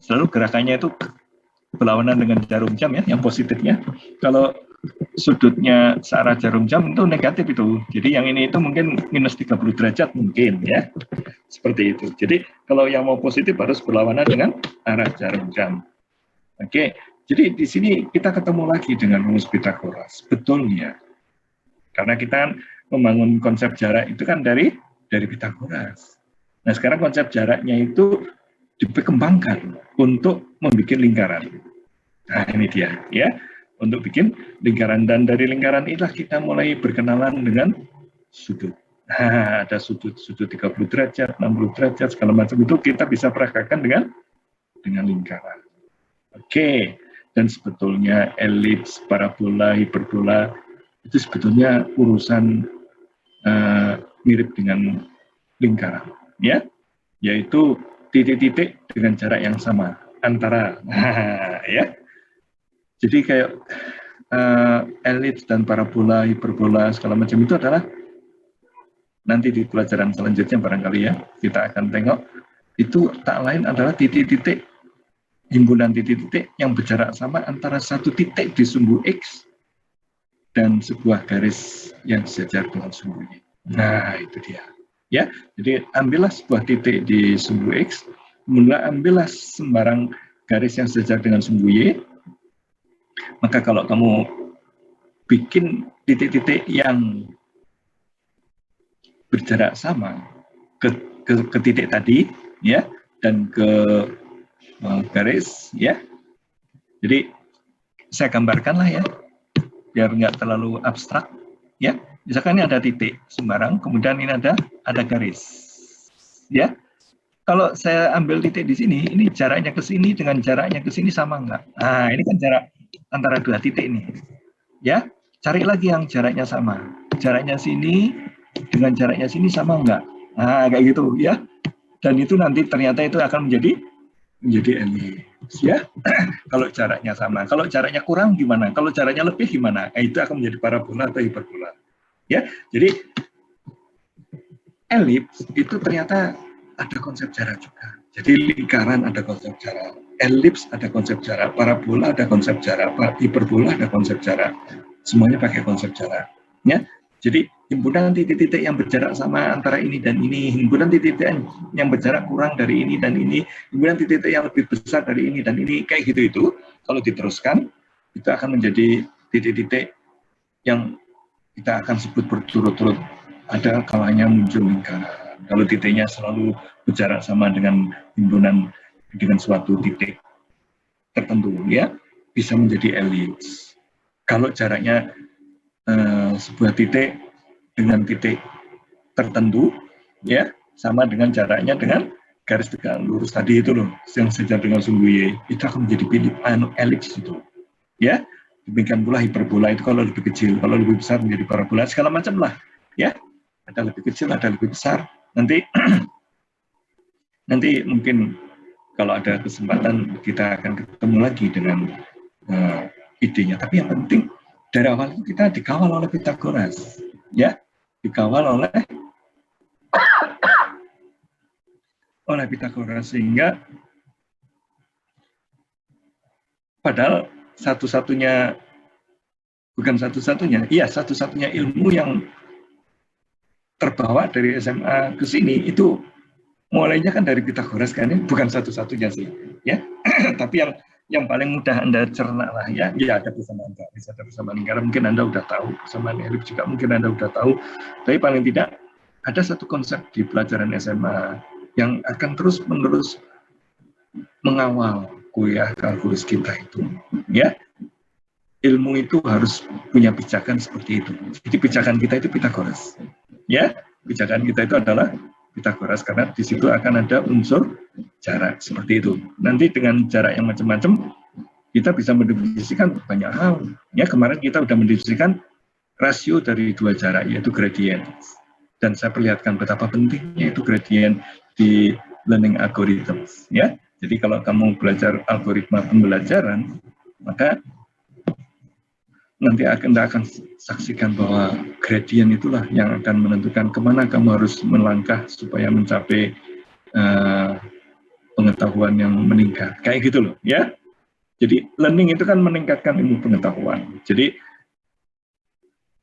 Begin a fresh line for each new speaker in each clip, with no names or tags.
selalu gerakannya itu berlawanan dengan jarum jam ya, yang positifnya. Kalau sudutnya searah jarum jam itu negatif itu. Jadi yang ini itu mungkin minus 30 derajat mungkin ya. Seperti itu. Jadi kalau yang mau positif harus berlawanan dengan arah jarum jam. Oke. Jadi di sini kita ketemu lagi dengan rumus Pitagoras. Betulnya. Karena kita membangun konsep jarak itu kan dari Pitagoras. Nah, sekarang konsep jaraknya itu dikembangkan untuk membuat lingkaran. Nah, ini dia ya, untuk bikin lingkaran, dan dari lingkaran inilah kita mulai berkenalan dengan sudut. Nah, ada sudut 30 derajat, 60 derajat, segala macam itu kita bisa peragakan dengan lingkaran. Oke, dan sebetulnya elips, parabola, hiperbola itu sebetulnya urusan mirip dengan lingkaran, ya, yaitu titik-titik dengan jarak yang sama antara, ya. Jadi kayak elips dan parabola, hiperbola, segala macam itu adalah nanti di pelajaran selanjutnya barangkali ya kita akan tengok itu tak lain adalah titik-titik, himpunan titik-titik yang berjarak sama antara satu titik di sumbu X dan sebuah garis yang sejajar dengan sumbu Y. Nah itu dia. Ya, jadi ambillah sebuah titik di sumbu X, kemudian ambillah sembarang garis yang sejajar dengan sumbu Y. Maka kalau kamu bikin titik-titik yang berjarak sama ke titik tadi, ya, dan ke garis, ya. Jadi saya gambarkanlah ya, biar nggak terlalu abstrak, ya. Misalkan ini ada titik sembarang, kemudian ini ada garis, ya. Kalau saya ambil titik di sini, ini jaraknya ke sini dengan jaraknya ke sini sama nggak? Nah, ini kan jarak antara dua titik ini, ya. Cari lagi yang jaraknya sama, jaraknya sini dengan jaraknya sini sama nggak? Nah, kayak gitu, ya. Dan itu nanti ternyata itu akan menjadi elips, ya. Kalau jaraknya sama, kalau jaraknya kurang gimana? Kalau jaraknya lebih gimana? Nah, itu akan menjadi parabola atau hiperbola. Ya, jadi elips itu ternyata ada konsep jarak juga. Jadi lingkaran ada konsep jarak, elips ada konsep jarak, parabola ada konsep jarak, hiperbola ada konsep jarak. Semuanya pakai konsep jarak. Ya, jadi himpunan titik-titik yang berjarak sama antara ini dan ini, himpunan titik-titik yang berjarak kurang dari ini dan ini, himpunan titik-titik yang lebih besar dari ini dan ini, kayak gitu itu. Kalau diteruskan, itu akan menjadi titik-titik yang kita akan sebut berturut-turut, ada kalanya muncul lingkaran. Kalau titiknya selalu berjarak sama dengan himpunan dengan suatu titik tertentu, ya, bisa menjadi elips. Kalau jaraknya sebuah titik dengan titik tertentu, ya, sama dengan jaraknya dengan garis tegak lurus tadi itu loh, yang sejajar dengan sumbu Y, itu akan menjadi elips itu, ya. Demikian pula hiperbola itu kalau lebih kecil, kalau lebih besar menjadi parabola, segala macam lah, ya. Ada lebih kecil, ada lebih besar. Nanti mungkin kalau ada kesempatan kita akan ketemu lagi dengan idenya. Tapi yang penting dari awal itu kita dikawal oleh Pitagoras, ya, dikawal oleh Pitagoras, sehingga padahal satu-satunya ilmu yang terbawa dari SMA ke sini itu mulainya kan dari Pitagoras kan, ini bukan satu-satunya sih, ya. Tapi yang paling mudah Anda cerna lah, ya. Ya, ada persamaan garis, ada persamaan lingkaran, mungkin Anda udah tahu, persamaan elips juga mungkin Anda udah tahu. Tapi paling tidak ada satu konsep di pelajaran SMA yang akan terus-menerus mengawal kuliah kalkulus kita itu, ya. Ilmu itu harus punya pijakan seperti itu. Jadi pijakan kita itu Pitagoras, ya. Pijakan kita itu adalah Pitagoras, karena di situ akan ada unsur jarak seperti itu. Nanti dengan jarak yang macam-macam kita bisa mendefinisikan banyak hal. Ya, kemarin kita sudah mendefinisikan rasio dari dua jarak, yaitu gradient. Dan saya perlihatkan betapa pentingnya itu gradient di learning algorithms, ya. Jadi kalau kamu belajar algoritma pembelajaran, maka nanti Anda akan saksikan bahwa gradient itulah yang akan menentukan kemana kamu harus melangkah supaya mencapai pengetahuan yang meningkat. Kayak gitu loh, ya. Jadi learning itu kan meningkatkan ilmu pengetahuan. Jadi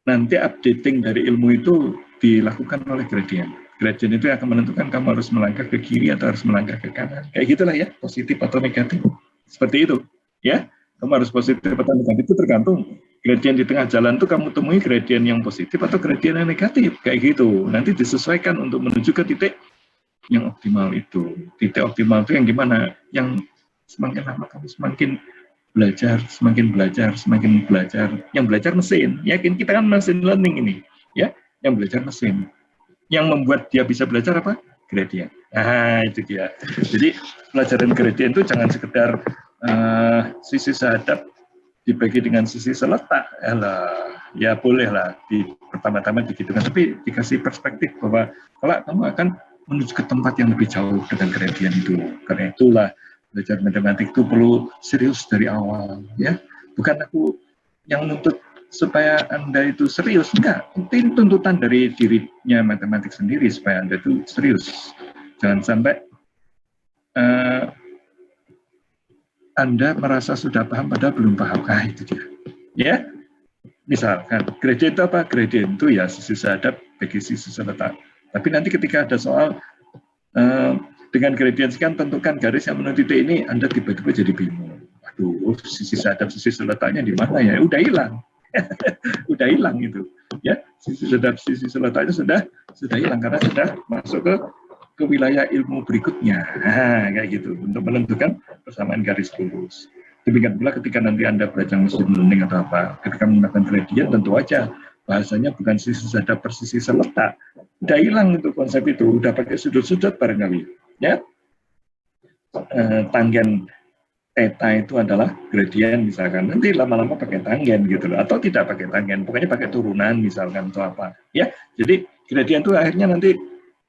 nanti updating dari ilmu itu dilakukan oleh gradient. Gradient itu akan menentukan kamu harus melangkah ke kiri atau harus melangkah ke kanan. Kayak gitulah ya, positif atau negatif. Seperti itu, ya. Kamu harus positif atau negatif itu tergantung gradient di tengah jalan itu kamu temui gradient yang positif atau gradient yang negatif. Kayak gitu. Nanti disesuaikan untuk menuju ke titik yang optimal itu. Titik optimal itu yang gimana? Yang semakin lama kamu semakin belajar, semakin belajar, semakin belajar. Yang belajar mesin, yakin kita kan mesin learning ini, ya. Yang belajar mesin. Yang membuat dia bisa belajar apa? Gradient. Nah, itu dia. Jadi pelajaran gradient itu jangan sekedar sisi sehadap dibagi dengan sisi seletak. Ya bolehlah pertama-tama digitukan, tapi dikasih perspektif bahwa kalau kamu akan menuju ke tempat yang lebih jauh dengan gradient itu. Karena itulah belajar matematik itu perlu serius dari awal, ya. Bukan aku yang nuntut supaya Anda itu serius, enggak. Itu tuntutan dari dirinya matematik sendiri supaya Anda itu serius. Jangan sampai Anda merasa sudah paham padahal belum paham. Nah, itu dia. Ya. Misalkan gradient itu apa? Gradient itu ya sisi sehadap bagi sisi seletak. Tapi nanti ketika ada soal dengan gradient sekian tentukan garis yang menuju titik ini, Anda tiba-tiba jadi bingung. Aduh, sisi sehadap sisi seletaknya di mana ya? Udah hilang. Udah hilang itu. Ya, sisi sehadap sisi seletaknya sudah hilang karena sudah masuk ke wilayah ilmu berikutnya. Nah, kayak gitu untuk menentukan persamaan garis lurus. Demikian pula ketika nanti Anda belajar machine learning atau apa, ketika menggunakan gradient tentu aja bahasanya bukan sisi sehadap per sisi seletak. Udah hilang itu konsep itu, udah pakai sudut-sudut barangkali. Ya, tanggen theta itu adalah gradient misalkan, nanti lama-lama pakai tanggen gitu loh, atau tidak pakai tanggen, pokoknya pakai turunan misalkan atau apa. Ya, jadi gradient itu akhirnya nanti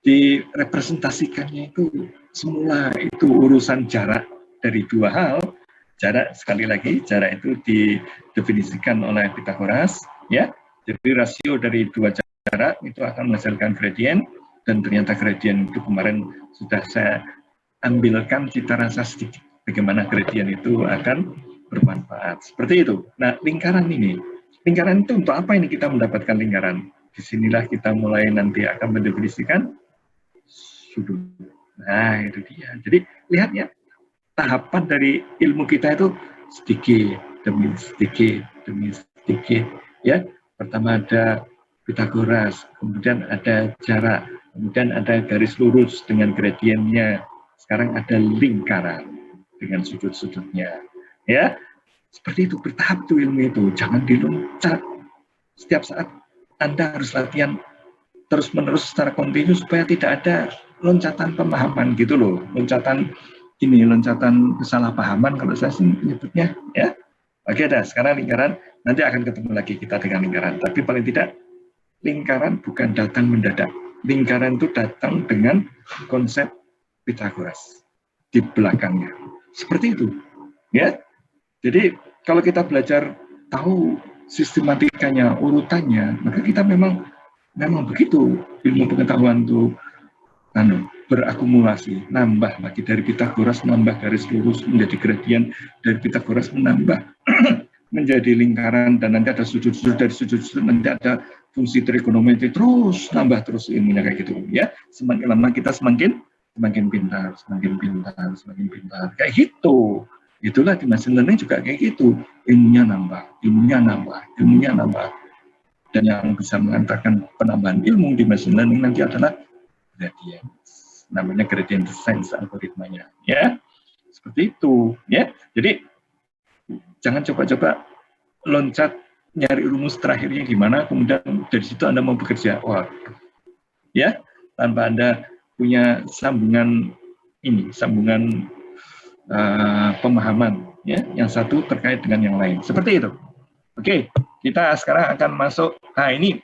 direpresentasikannya itu semula itu urusan jarak dari dua hal. Jarak, sekali lagi, jarak itu didefinisikan oleh Pythagoras, ya. Jadi rasio dari dua jarak itu akan menghasilkan gradient, dan ternyata gradient itu kemarin sudah saya ambilkan cita rasa sedikit bagaimana gradient itu akan bermanfaat. Seperti itu. Nah, lingkaran ini. Lingkaran itu untuk apa ini kita mendapatkan lingkaran? Disinilah kita mulai nanti akan mendefinisikan sudut. Nah, itu dia. Jadi, lihat ya. Tahapan dari ilmu kita itu sedikit demi sedikit demi sedikit, ya. Pertama ada Pythagoras, kemudian ada jarak, kemudian ada garis lurus dengan gradiennya, sekarang ada lingkaran dengan sudut-sudutnya, ya. Seperti itu, bertahap tuh ilmu itu, jangan diloncat. Setiap saat Anda harus latihan terus-menerus secara kontinu supaya tidak ada loncatan pemahaman gitu loh, loncatan kesalahpahaman kalau saya sih menyebutnya, ya. Oke, dah. Sekarang lingkaran, nanti akan ketemu lagi kita dengan lingkaran. Tapi paling tidak, lingkaran bukan datang mendadak. Lingkaran itu datang dengan konsep Pythagoras di belakangnya. Seperti itu, ya. Jadi kalau kita belajar tahu sistematikanya, urutannya, maka kita memang begitu ilmu pengetahuan itu berakumulasi, nambah lagi dari Pythagoras, nambah garis lurus menjadi gradient, dari Pythagoras menambah menjadi lingkaran, dan nanti ada sudut-sudut, dari sudut-sudut nanti ada fungsi trigonometri, terus nambah terus ilmunya kayak gitu, ya. Semakin lama kita semakin pintar, semakin pintar, kayak gitu. Itulah di machine learning juga kayak gitu, ilmunya nambah. Dan yang bisa mengantarkan penambahan ilmu di machine learning nanti adalah gradient. Namanya gradient descent algoritmanya, ya. Seperti itu, ya. Jadi jangan coba-coba loncat nyari rumus terakhirnya gimana, kemudian dari situ Anda mau bekerja. Wah, ya, tanpa Anda punya sambungan pemahaman, ya, yang satu terkait dengan yang lain. Seperti itu. Oke, kita sekarang akan masuk. Nah, ini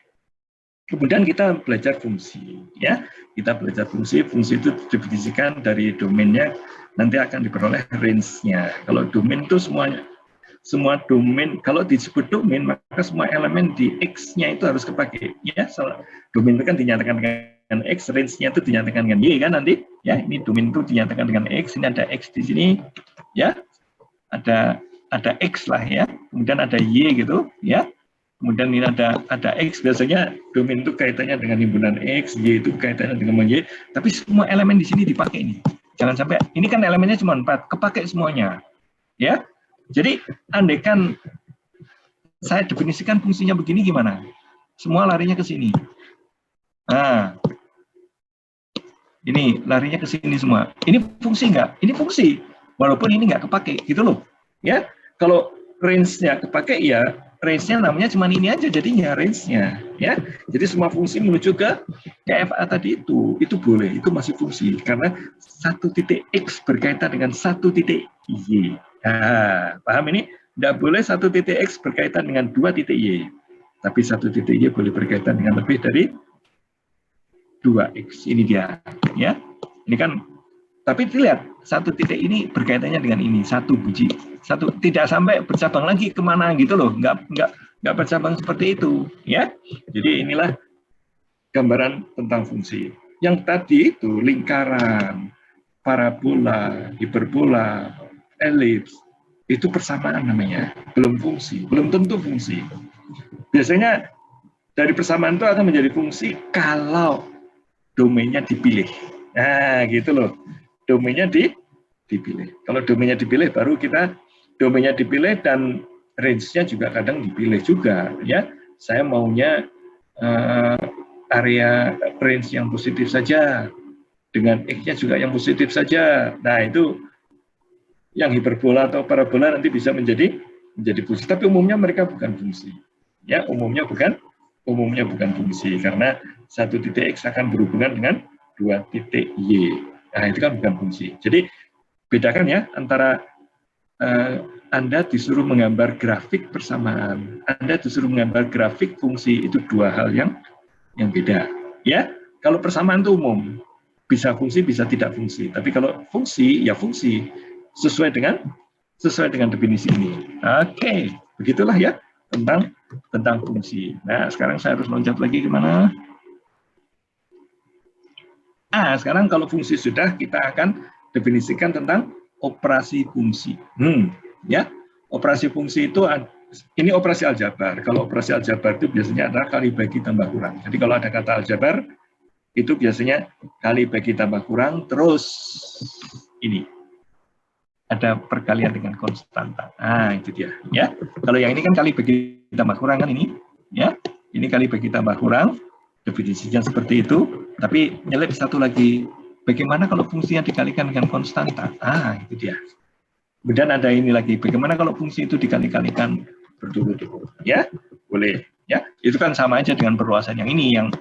kemudian kita belajar fungsi, ya. Kita belajar fungsi itu didefinisikan dari domainnya, nanti akan diperoleh range-nya. Kalau domain itu semua domain, kalau disebut domain, maka semua elemen di X-nya itu harus kepake. Ya, domain itu kan dinyatakan dengan X, range-nya itu dinyatakan dengan Y, kan nanti. Ya, ini domain itu dinyatakan dengan X, ini ada X di sini, ya, ada X lah ya, kemudian ada Y gitu, ya, kemudian ini ada X, biasanya domain itu kaitannya dengan himpunan X, Y itu kaitannya dengan Y, tapi semua elemen di sini dipakai ini. Jangan sampai, ini kan elemennya cuma 4, kepakai semuanya, ya. Jadi, andaikan saya definisikan fungsinya begini gimana? Semua larinya ke sini. Nah, ini larinya ke sini semua. Ini fungsi nggak? Ini fungsi. Walaupun ini nggak kepake, gitu loh. Ya, kalau range-nya kepake, ya range-nya namanya cuma ini aja jadinya range-nya. Ya, jadi semua fungsi menuju ke FA tadi itu boleh, itu masih fungsi karena satu titik X berkaitan dengan satu titik Y. Nah, paham ini? Nggak boleh satu titik X berkaitan dengan dua titik Y. Tapi satu titik Y boleh berkaitan dengan lebih dari 2X. Ini dia. Ya, ini kan, tapi dilihat, satu titik ini berkaitannya dengan ini, satu biji. Satu, tidak sampai bercabang lagi kemana gitu loh. Nggak bercabang seperti itu. Ya, jadi inilah gambaran tentang fungsi. Yang tadi itu lingkaran, parabola, hiperbola, elips, itu persamaan namanya, belum fungsi, belum tentu fungsi. Biasanya dari persamaan itu akan menjadi fungsi kalau domainnya dipilih. Nah, gitu loh. Domainnya dipilih. Kalau domainnya dipilih, baru kita domainnya dipilih dan range-nya juga kadang dipilih juga. Ya, saya maunya area range yang positif saja, dengan X-nya juga yang positif saja. Nah, itu yang hiperbola atau parabola nanti bisa menjadi fungsi, tapi umumnya mereka bukan fungsi. Ya, umumnya bukan fungsi karena satu titik X akan berhubungan dengan dua titik Y. Nah, itu kan bukan fungsi. Jadi bedakan ya antara Anda disuruh menggambar grafik persamaan, Anda disuruh menggambar grafik fungsi, itu dua hal yang beda. Ya, kalau persamaan itu umum, bisa fungsi, bisa tidak fungsi. Tapi kalau fungsi, ya fungsi sesuai dengan definisi ini. Oke, begitulah ya tentang fungsi. Nah, sekarang saya harus loncat lagi kemana? Sekarang kalau fungsi sudah, kita akan definisikan tentang operasi fungsi. Ya, operasi fungsi itu ini operasi aljabar. Kalau operasi aljabar itu biasanya adalah kali bagi tambah kurang. Jadi kalau ada kata aljabar, itu biasanya kali bagi tambah kurang, terus ini ada perkalian dengan konstanta. Itu dia. Ya, kalau yang ini kan kali bagi tambah kurang kan ini, ya. Ini kali bagi tambah kurang, definisinya seperti itu. Tapi nyelip satu lagi, bagaimana kalau fungsinya dikalikan dengan konstanta? Itu dia. Kemudian ada ini lagi, bagaimana kalau fungsi itu dikali-kalikan berturut-turut? Ya, boleh. Ya, itu kan sama aja dengan perluasan yang ini, yang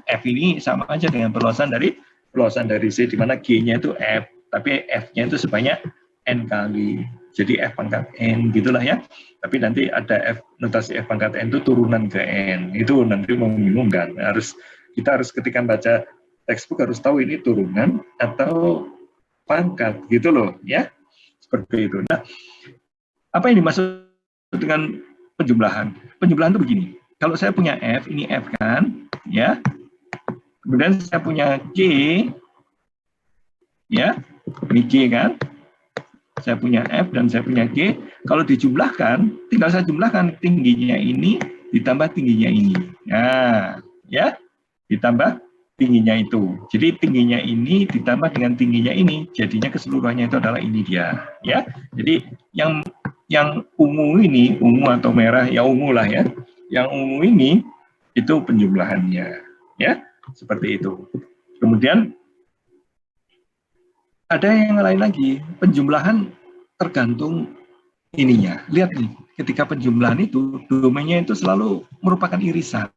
F ini sama aja dengan perluasan dari C, di mana G-nya itu F, tapi F-nya itu sebanyak N kali. Jadi F pangkat N, gitulah ya. Tapi nanti ada notasi F pangkat N itu turunan ke N. Itu nanti membingungkan. Kita harus ketika baca textbook harus tahu ini turunan atau pangkat, gitu loh, ya. Seperti itu. Nah, apa yang dimaksud dengan penjumlahan? Penjumlahan itu begini. Kalau saya punya F, ini F kan, ya. Kemudian saya punya G, ya, ini G kan. Saya punya F dan saya punya G. Kalau dijumlahkan, tinggal saya jumlahkan tingginya ini ditambah tingginya ini. Nah, ya, ditambah tingginya itu. Jadi tingginya ini ditambah dengan tingginya ini, jadinya keseluruhannya itu adalah ini dia. Ya, jadi yang ungu ini, ungu atau merah, ya ungu lah ya. Yang ungu ini itu penjumlahannya, ya, seperti itu. Kemudian ada yang lain lagi, penjumlahan tergantung ininya. Lihat nih, ketika penjumlahan itu, domainnya itu selalu merupakan irisan.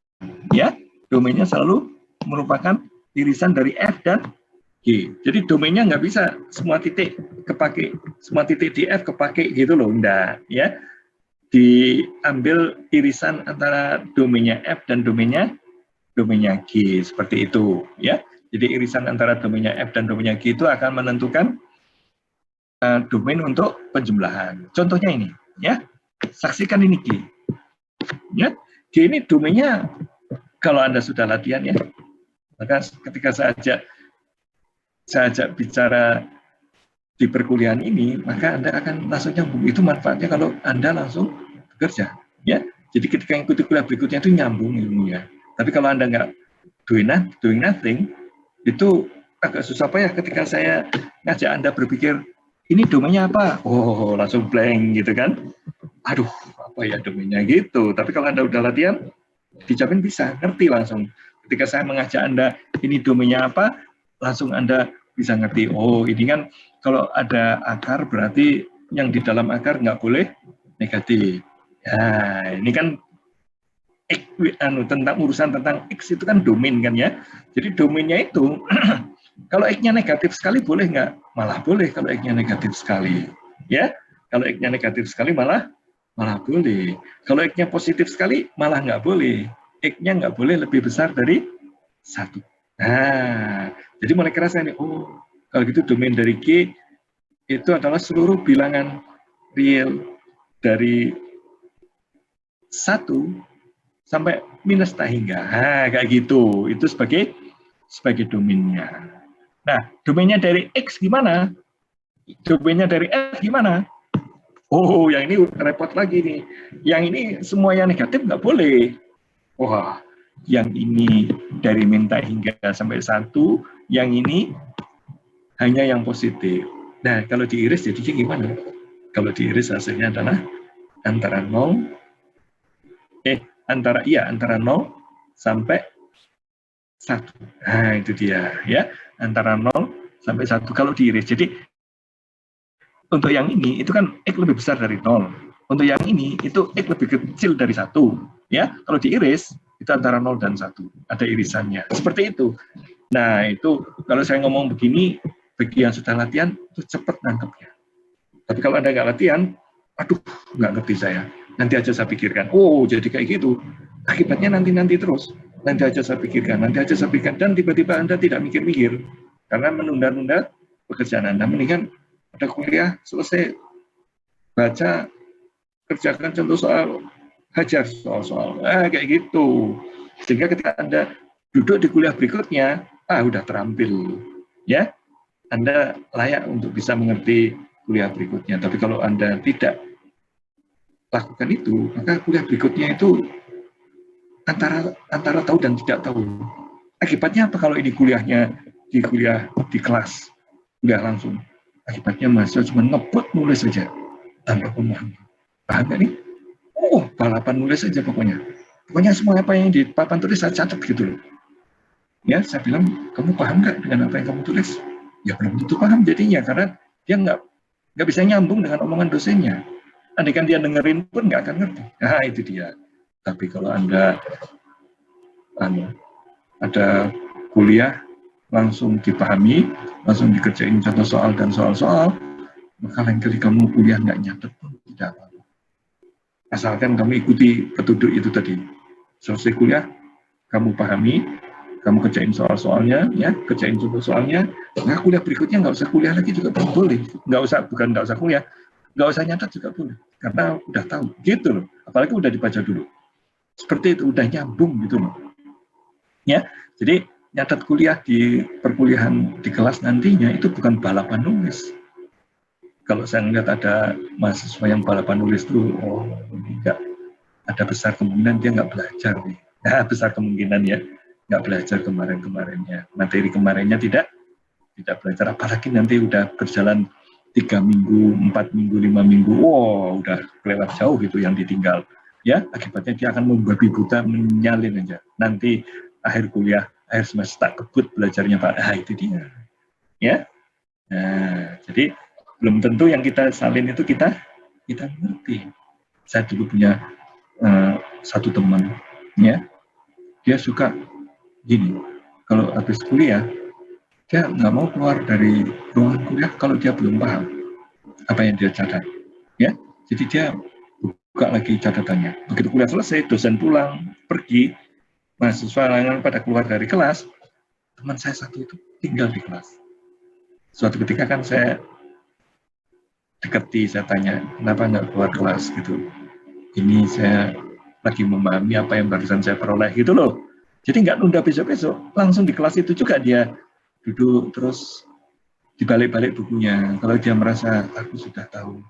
Ya, domainnya selalu merupakan irisan dari F dan G. Jadi domainnya nggak bisa semua titik kepake, semua titik di F kepake gitu loh, enggak. Ya, diambil irisan antara domainnya F dan domainnya G, seperti itu. Ya. Jadi irisan antara domainnya F dan domainnya G itu akan menentukan domain untuk penjumlahan. Contohnya ini, ya. Saksikan ini G. Ya, G ini domainnya kalau Anda sudah latihan ya. Maka ketika saya ajak saya ajak bicara di perkuliahan ini, maka Anda akan langsung nyambung. Itu manfaatnya kalau Anda langsung bekerja. Ya, jadi ketika ikuti kuliah berikutnya itu nyambung ilmunya. Tapi kalau Anda nggak doing nothing, itu agak susah ya ketika saya ngajak Anda berpikir, ini domainnya apa? Oh, langsung blank gitu kan. Aduh, apa ya domainnya gitu. Tapi kalau Anda udah latihan, dijamin bisa, ngerti langsung. Ketika saya mengajak Anda, ini domainnya apa, langsung Anda bisa ngerti. Oh, ini kan kalau ada akar, berarti yang di dalam akar nggak boleh negatif. Ya, ini kan tentang urusan tentang X itu kan domain kan ya. Jadi domainnya itu, kalau X-nya negatif sekali boleh nggak? Malah boleh kalau X-nya negatif sekali. Ya, kalau X-nya negatif sekali malah boleh. Kalau X-nya positif sekali, malah nggak boleh. X-nya nggak boleh lebih besar dari 1. Nah, jadi mulai kerasa nih, oh, kalau gitu domain dari G itu adalah seluruh bilangan real dari 1 sampai minus tak hingga. Nah, kayak gitu. Itu sebagai domainnya. Nah, domainnya dari X gimana? Domainnya dari F gimana? Oh, yang ini repot lagi nih. Yang ini semua yang negatif nggak boleh. Wah, yang ini dari minta hingga sampai 1, yang ini hanya yang positif. Nah, kalau diiris jadinya gimana? Kalau diiris hasilnya adalah antara 0 antara 0 sampai 1. Nah, itu dia ya. Antara 0 sampai 1 kalau diiris. Jadi untuk yang ini itu kan X lebih besar dari 0. Untuk yang ini itu X lebih kecil dari 1. Ya, kalau diiris itu antara 0 dan 1. Ada irisannya. Seperti itu. Nah, itu kalau saya ngomong begini, bagi yang sudah latihan itu cepat nangkepnya. Tapi kalau Anda nggak latihan, aduh, nggak ngerti saya. Nanti aja saya pikirkan. Oh, jadi kayak gitu. Akibatnya nanti terus. Nanti aja saya pikirkan, dan tiba-tiba Anda tidak mikir-mikir karena menunda-nunda pekerjaan Anda. Mendingan ada kuliah selesai, baca, kerjakan contoh soal, hajar soal-soal, kayak gitu. Sehingga ketika Anda duduk di kuliah berikutnya, udah terampil, ya. Anda layak untuk bisa mengerti kuliah berikutnya. Tapi kalau Anda tidak lakukan itu, maka kuliah berikutnya itu antara tahu dan tidak tahu. Akibatnya apa kalau ini kuliah di kelas, kuliah langsung? Akibatnya mahasiswa cuma ngebut nulis saja tanpa pemahaman. Paham nggak nih? Oh, balapan nulis saja pokoknya. Pokoknya semua apa yang di papan tulis saya catat gitu loh. Ya, saya bilang, kamu paham nggak dengan apa yang kamu tulis? Ya belum tentu paham jadinya, karena dia nggak bisa nyambung dengan omongan dosennya. Andaikan dia dengerin pun nggak akan ngerti. Nah, itu dia. Tapi kalau Anda ada kuliah langsung dipahami, langsung dikerjain contoh soal dan soal-soal, maka lain kali kamu kuliah nggak nyatet pun tidak apa-apa. Asalkan kamu ikuti petunjuk itu tadi. Selesai kuliah, kamu pahami, kamu kerjain soal-soalnya, ya, kerjain contoh soalnya, nah kuliah berikutnya nggak usah kuliah lagi juga boleh. Nggak usah kuliah, nggak usah nyatet juga boleh. Karena udah tahu, gitu loh. Apalagi udah dibaca dulu. Seperti itu, udah nyambung gitu loh. Ya, jadi nyatet kuliah di perkuliahan di kelas nantinya itu bukan balapan nulis. Kalau saya melihat ada mahasiswa yang balapan nulis itu, oh enggak, ada besar kemungkinan dia nggak belajar nih. Nah, besar kemungkinan ya, nggak belajar kemarin-kemarinnya. Materi kemarinnya tidak belajar, apalagi nanti udah berjalan 3 minggu, 4 minggu, 5 minggu, wow, udah kelewat jauh gitu yang ditinggal. Ya, akibatnya dia akan membabi buta, menyalin aja. Nanti akhir kuliah, akhir semester tak kebut belajarnya Pak. Itu dia. Ya. Nah, jadi belum tentu yang kita salin itu kita ngerti. Saya dulu punya satu teman, ya, dia suka gini, kalau habis kuliah, dia nggak mau keluar dari ruangan kuliah kalau dia belum paham apa yang dia catat, ya. Jadi dia buka lagi catatannya. Begitu kuliah selesai, dosen pulang, pergi, mahasiswa lain pada keluar dari kelas, teman saya satu itu tinggal di kelas. Suatu ketika kan saya deketi, saya tanya, kenapa nggak keluar kelas gitu. Ini saya lagi memahami apa yang barusan saya peroleh gitu loh. Jadi nggak nunda besok-besok, langsung di kelas itu juga dia duduk terus dibalik-balik bukunya. Kalau dia merasa aku sudah tahu,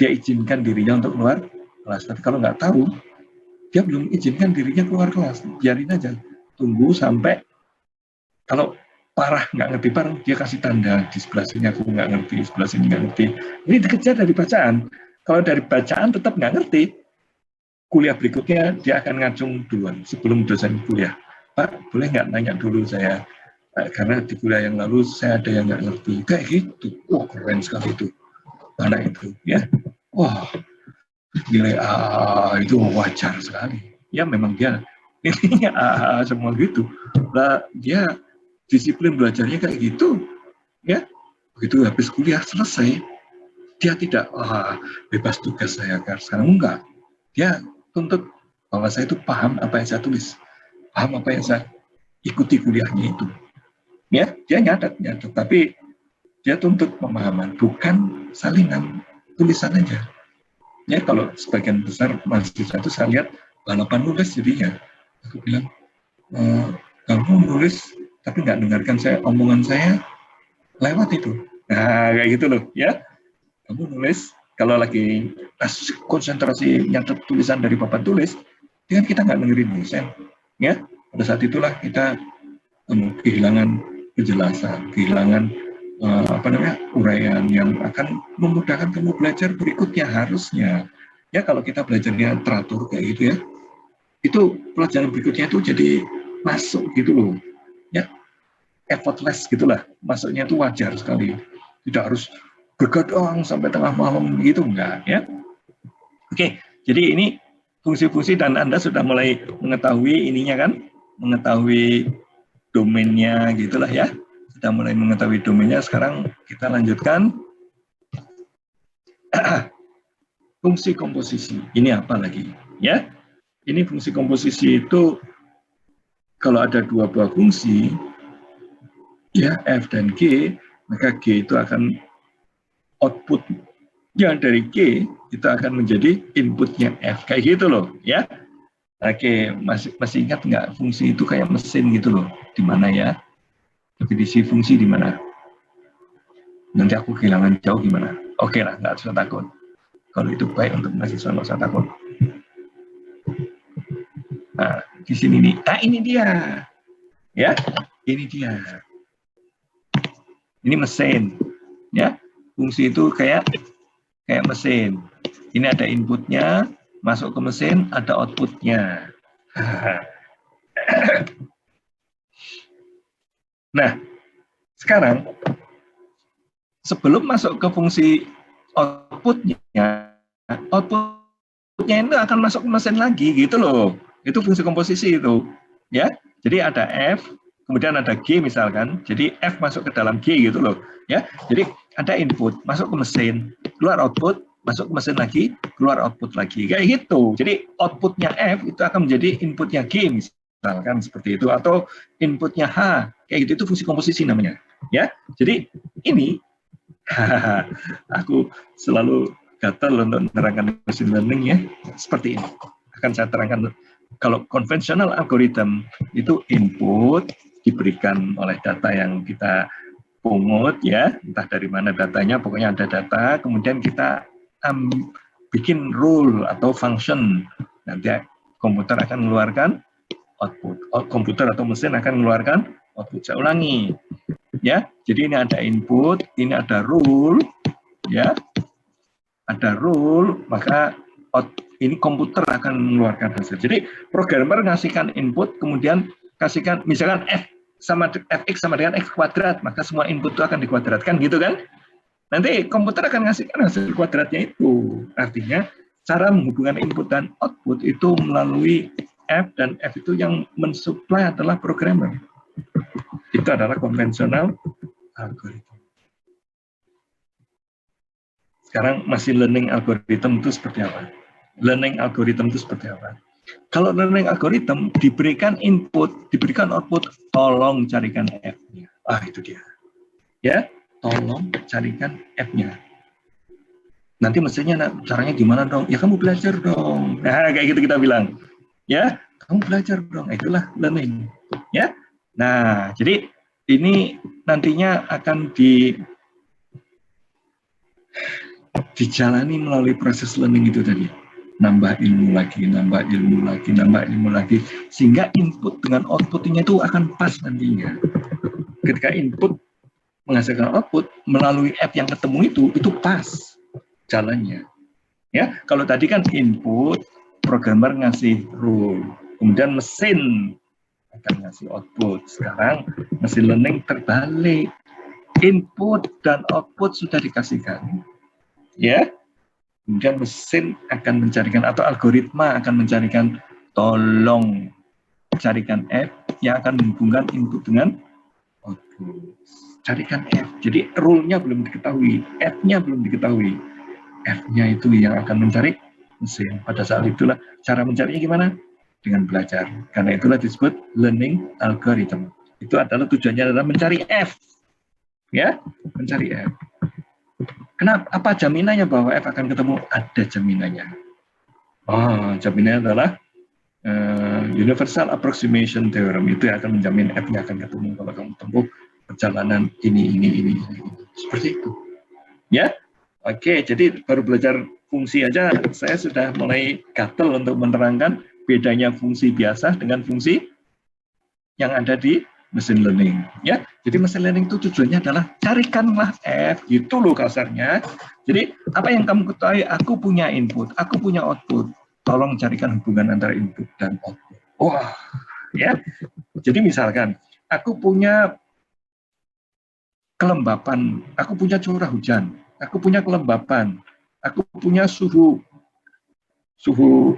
dia izinkan dirinya untuk keluar kelas. Tapi kalau nggak tahu, dia belum izinkan dirinya keluar kelas. Biarin aja. Tunggu sampai kalau parah nggak ngerti parah, dia kasih tanda di sebelah sini aku nggak ngerti, sebelah sini nggak ngerti. Ini dikejar dari bacaan. Kalau dari bacaan tetap nggak ngerti, kuliah berikutnya dia akan ngacung duluan sebelum dosen kuliah. Pak, boleh nggak nanya dulu saya? Karena di kuliah yang lalu saya ada yang nggak ngerti. Kayak gitu. Oh, keren sekali itu. Anak itu, ya. Wah, nilai A itu wajar sekali. Ya memang dia nilainya A semua gitu. Lah dia disiplin belajarnya kayak gitu, ya. Begitu habis kuliah selesai, dia tidak bebas tugas saya sekarang enggak. Dia tuntut bahwa saya itu paham apa yang saya tulis, paham apa yang saya ikuti kuliahnya itu. Ya, dia nyatet, tapi dia tuntut pemahaman, bukan salinan tulisan aja. Ya, kalau sebagian besar mahasiswa itu saya lihat balapan nulis jadinya. Aku bilang, kamu nulis tapi nggak dengarkan omongan saya lewat itu. Nah, kayak gitu loh, ya. Kamu nulis, kalau lagi konsentrasi nyatet tulisan dari papan tulis, dengan kita nggak dengerin dosen, ya. Pada saat itulah kita kehilangan kejelasan, kehilangan uraian yang akan memudahkan kamu belajar berikutnya harusnya. Ya kalau kita belajarnya teratur kayak gitu ya, itu pelajaran berikutnya itu jadi masuk gitu loh. Ya, effortless gitulah, masuknya itu wajar sekali. Tidak harus begadang sampai tengah malam gitu, enggak ya. Oke, jadi ini fungsi-fungsi dan Anda sudah mulai mengetahui ininya kan, mengetahui domainnya gitulah ya. Sudah mulai mengetahui domainnya. Sekarang kita lanjutkan fungsi komposisi. Ini apa lagi? Ya, ini fungsi komposisi itu kalau ada dua buah fungsi, ya F dan G, maka G itu akan output yang dari G itu akan menjadi inputnya F. Kayak gitu loh, ya. Oke, masih ingat nggak fungsi itu kayak mesin gitu loh? Di mana ya? Definisi fungsi di mana? Nanti aku kehilangan jauh gimana? Oke lah, nggak usah takut. Kalau itu baik untuk mahasiswa, nggak usah takut. Nah, di sini nih. Nah, ini dia. Ya, ini dia. Ini mesin. Ya, fungsi itu kayak mesin. Ini ada inputnya, masuk ke mesin, ada outputnya. Nah, sekarang sebelum masuk ke fungsi outputnya itu akan masuk ke mesin lagi gitu loh. Itu fungsi komposisi itu, ya. Jadi ada F, kemudian ada G misalkan. Jadi F masuk ke dalam G gitu loh, ya. Jadi ada input masuk ke mesin, keluar output, masuk ke mesin lagi, keluar output lagi, kayak gitu. Jadi outputnya F itu akan menjadi inputnya G misalkan seperti itu, atau inputnya H, kayak gitu. Itu fungsi komposisi namanya, ya. Jadi ini aku selalu gatal untuk menerangkan machine learning ya, seperti ini. Akan saya terangkan. Kalau konvensional algoritma itu input diberikan oleh data yang kita pungut ya, entah dari mana datanya, pokoknya ada data, kemudian kita bikin rule atau function, nanti komputer akan mengeluarkan output. Komputer atau mesin akan mengeluarkan output. Saya ulangi, ya. Jadi ini ada input, ini ada rule, ya. Ada rule, maka ini komputer akan mengeluarkan hasil. Jadi programmer ngasihkan input, kemudian kasihkan misalkan fx sama dengan x kuadrat, maka semua input itu akan dikuadratkan gitu kan. Nanti komputer akan ngasihkan hasil kuadratnya itu. Artinya cara menghubungkan input dan output itu melalui F, dan F itu yang mensuplai adalah programmer. Itu adalah konvensional algoritma. Sekarang machine learning algorithm itu seperti apa? Learning algorithm itu seperti apa? Kalau learning algorithm diberikan input, diberikan output, tolong carikan F-nya. Itu dia. Ya, tolong carikan F-nya. Nanti mestinya caranya gimana dong? Ya kamu belajar dong. Nah, kayak gitu kita bilang. Ya, kamu belajar dong. Itulah learning. Ya. Nah, jadi ini nantinya akan dijalani melalui proses learning itu tadi. Nambah ilmu lagi, nambah ilmu lagi, nambah ilmu lagi. Sehingga input dengan outputnya itu akan pas nantinya. Ketika input menghasilkan output melalui app yang ketemu itu pas jalannya. Ya, kalau tadi kan input, programmer ngasih rule, kemudian mesin akan ngasih output. Sekarang mesin learning terbalik. Input dan output sudah dikasihkan. Ya, kemudian mesin akan mencarikan atau algoritma akan mencarikan, tolong carikan app yang akan menghubungkan input dengan output. Carikan app. Jadi rule-nya belum diketahui, app-nya belum diketahui. App-nya itu yang akan mencari mesin. Pada saat itulah cara mencarinya gimana? Dengan belajar. Karena itulah disebut learning algorithm. Itu adalah tujuannya adalah mencari F. Ya, mencari F. Kenapa? Apa jaminannya bahwa F akan ketemu? Ada jaminannya. Jaminannya adalah Universal Approximation Theorem. Itu yang akan menjamin F-nya akan ketemu kalau kamu tempuh perjalanan ini. Seperti itu. Ya. Oke, jadi baru belajar fungsi aja, saya sudah mulai gatel untuk menerangkan bedanya fungsi biasa dengan fungsi yang ada di mesin learning. Ya, jadi mesin learning itu tujuannya adalah carikanlah F, gitu loh kasarnya. Jadi apa yang kamu ketahui? Aku punya input, aku punya output. Tolong carikan hubungan antara input dan output. Wah, ya. Jadi misalkan aku punya kelembapan, aku punya curah hujan. Aku punya kelembapan, aku punya suhu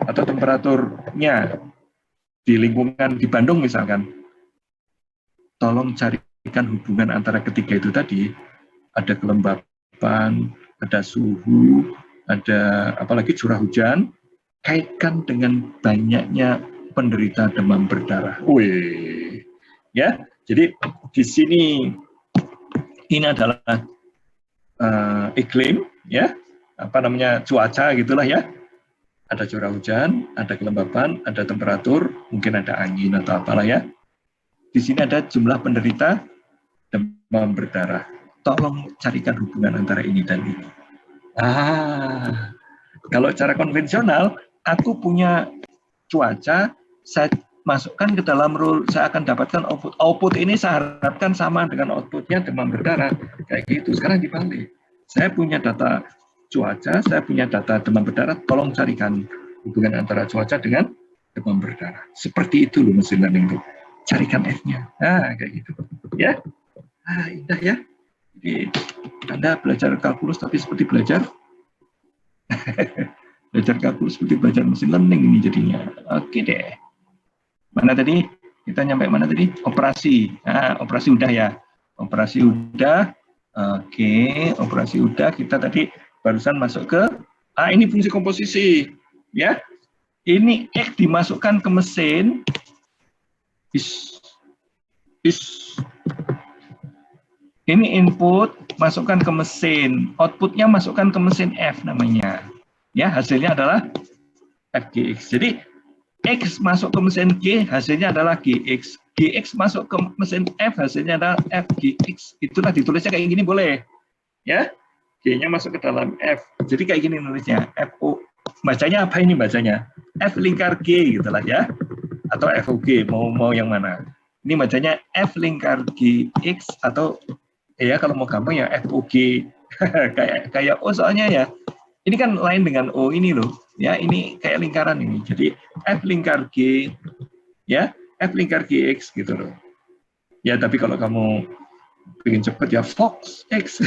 atau temperaturnya di lingkungan di Bandung misalkan. Tolong carikan hubungan antara ketiga itu tadi. Ada kelembapan, ada suhu, ada apalagi curah hujan. Kaitkan dengan banyaknya penderita demam berdarah. Wih, ya. Jadi di sini ini adalah iklim, ya, cuaca gitulah ya. Ada curah hujan, ada kelembapan, ada temperatur, mungkin ada angin atau apalah ya. Di sini ada jumlah penderita demam berdarah. Tolong carikan hubungan antara ini dan ini. Kalau cara konvensional, aku punya cuaca, saya masukkan ke dalam rule, saya akan dapatkan output. Output ini saya harapkan sama dengan outputnya demam berdarah. Kayak gitu. Sekarang dibalik. Saya punya data cuaca, saya punya data demam berdarah, tolong carikan hubungan antara cuaca dengan demam berdarah. Seperti itu loh mesin learning itu. Carikan F-nya. Kayak gitu. Ya. Indah ya. Jadi, Anda belajar kalkulus tapi seperti belajar belajar kalkulus seperti belajar mesin learning ini jadinya. Oke deh. Mana tadi? Kita nyampe mana tadi? Operasi. Operasi udah ya. Operasi udah. Oke, operasi udah. Kita tadi barusan masuk ke ini fungsi komposisi. Ya. Ini X dimasukkan ke mesin. Ini input masukkan ke mesin. Outputnya masukkan ke mesin F namanya. Ya, hasilnya adalah FGX. Jadi X masuk ke mesin G, hasilnya adalah GX. GX masuk ke mesin F, hasilnya adalah FGX. Itulah ditulisnya kayak gini boleh. Ya, G-nya masuk ke dalam F. Jadi kayak gini nulisnya. FO. Bacanya apa ini bacanya? F lingkar G gitulah ya. Atau FOG, mau yang mana? Ini bacanya F lingkar GX atau ya kalau mau gampang ya FOG. kayak O soalnya ya. Ini kan lain dengan O ini loh. Ya, ini kayak lingkaran ini. Jadi F lingkar G, ya, F lingkar GX gitu loh. Ya, tapi kalau kamu pengen cepet ya Fox X.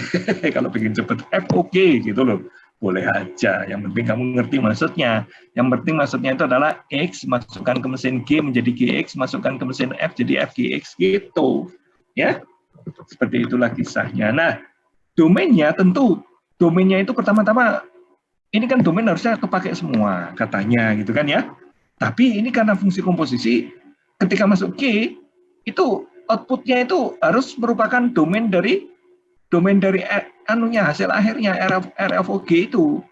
Kalau pengen cepet FOG gitu loh. Boleh aja. Yang penting kamu ngerti maksudnya. Yang penting maksudnya itu adalah X masukkan ke mesin G menjadi GX, masukkan ke mesin F jadi FGX gitu. Ya, seperti itulah kisahnya. Nah, domainnya tentu domainnya itu pertama-tama ini kan domain harusnya kepakai semua katanya gitu kan ya. Tapi ini karena fungsi komposisi ketika masuk G itu outputnya itu harus merupakan domain dari hasil akhirnya RFOG itu.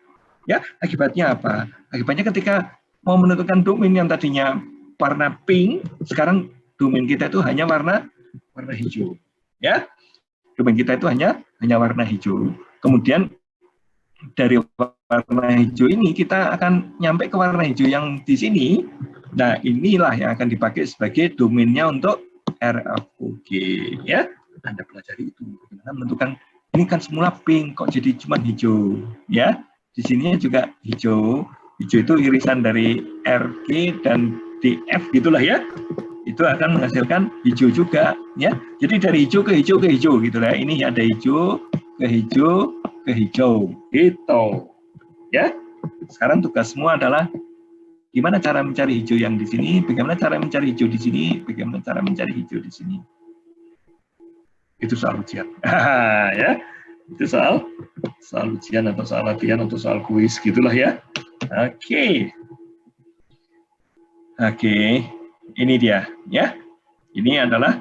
Ya, akibatnya apa? Akibatnya ketika mau menentukan domain yang tadinya warna pink, sekarang domain kita itu hanya warna hijau. Ya, domain kita itu hanya warna hijau. Kemudian dari warna hijau ini kita akan nyampe ke warna hijau yang di sini. Nah, inilah yang akan dipakai sebagai domainnya untuk RFOG. Ya, Anda pelajari itu. Bagaimana menentukan ini kan semula pink, kok jadi cuma hijau. Ya, di sini juga hijau. Hijau itu irisan dari RG dan DF gitulah ya. Itu akan menghasilkan hijau juga ya. Jadi dari hijau ke hijau ke hijau gitu lah. Ini ada hijau ke hijau ke hijau gitu ya. Sekarang tugas semua adalah gimana cara mencari hijau yang di sini, bagaimana cara mencari hijau di sini, bagaimana cara mencari hijau di sini. Itu soal ujian. Ya. Itu soal ujian atau soal latihan atau soal kuis gitulah ya. Oke. Ini dia ya. Ini adalah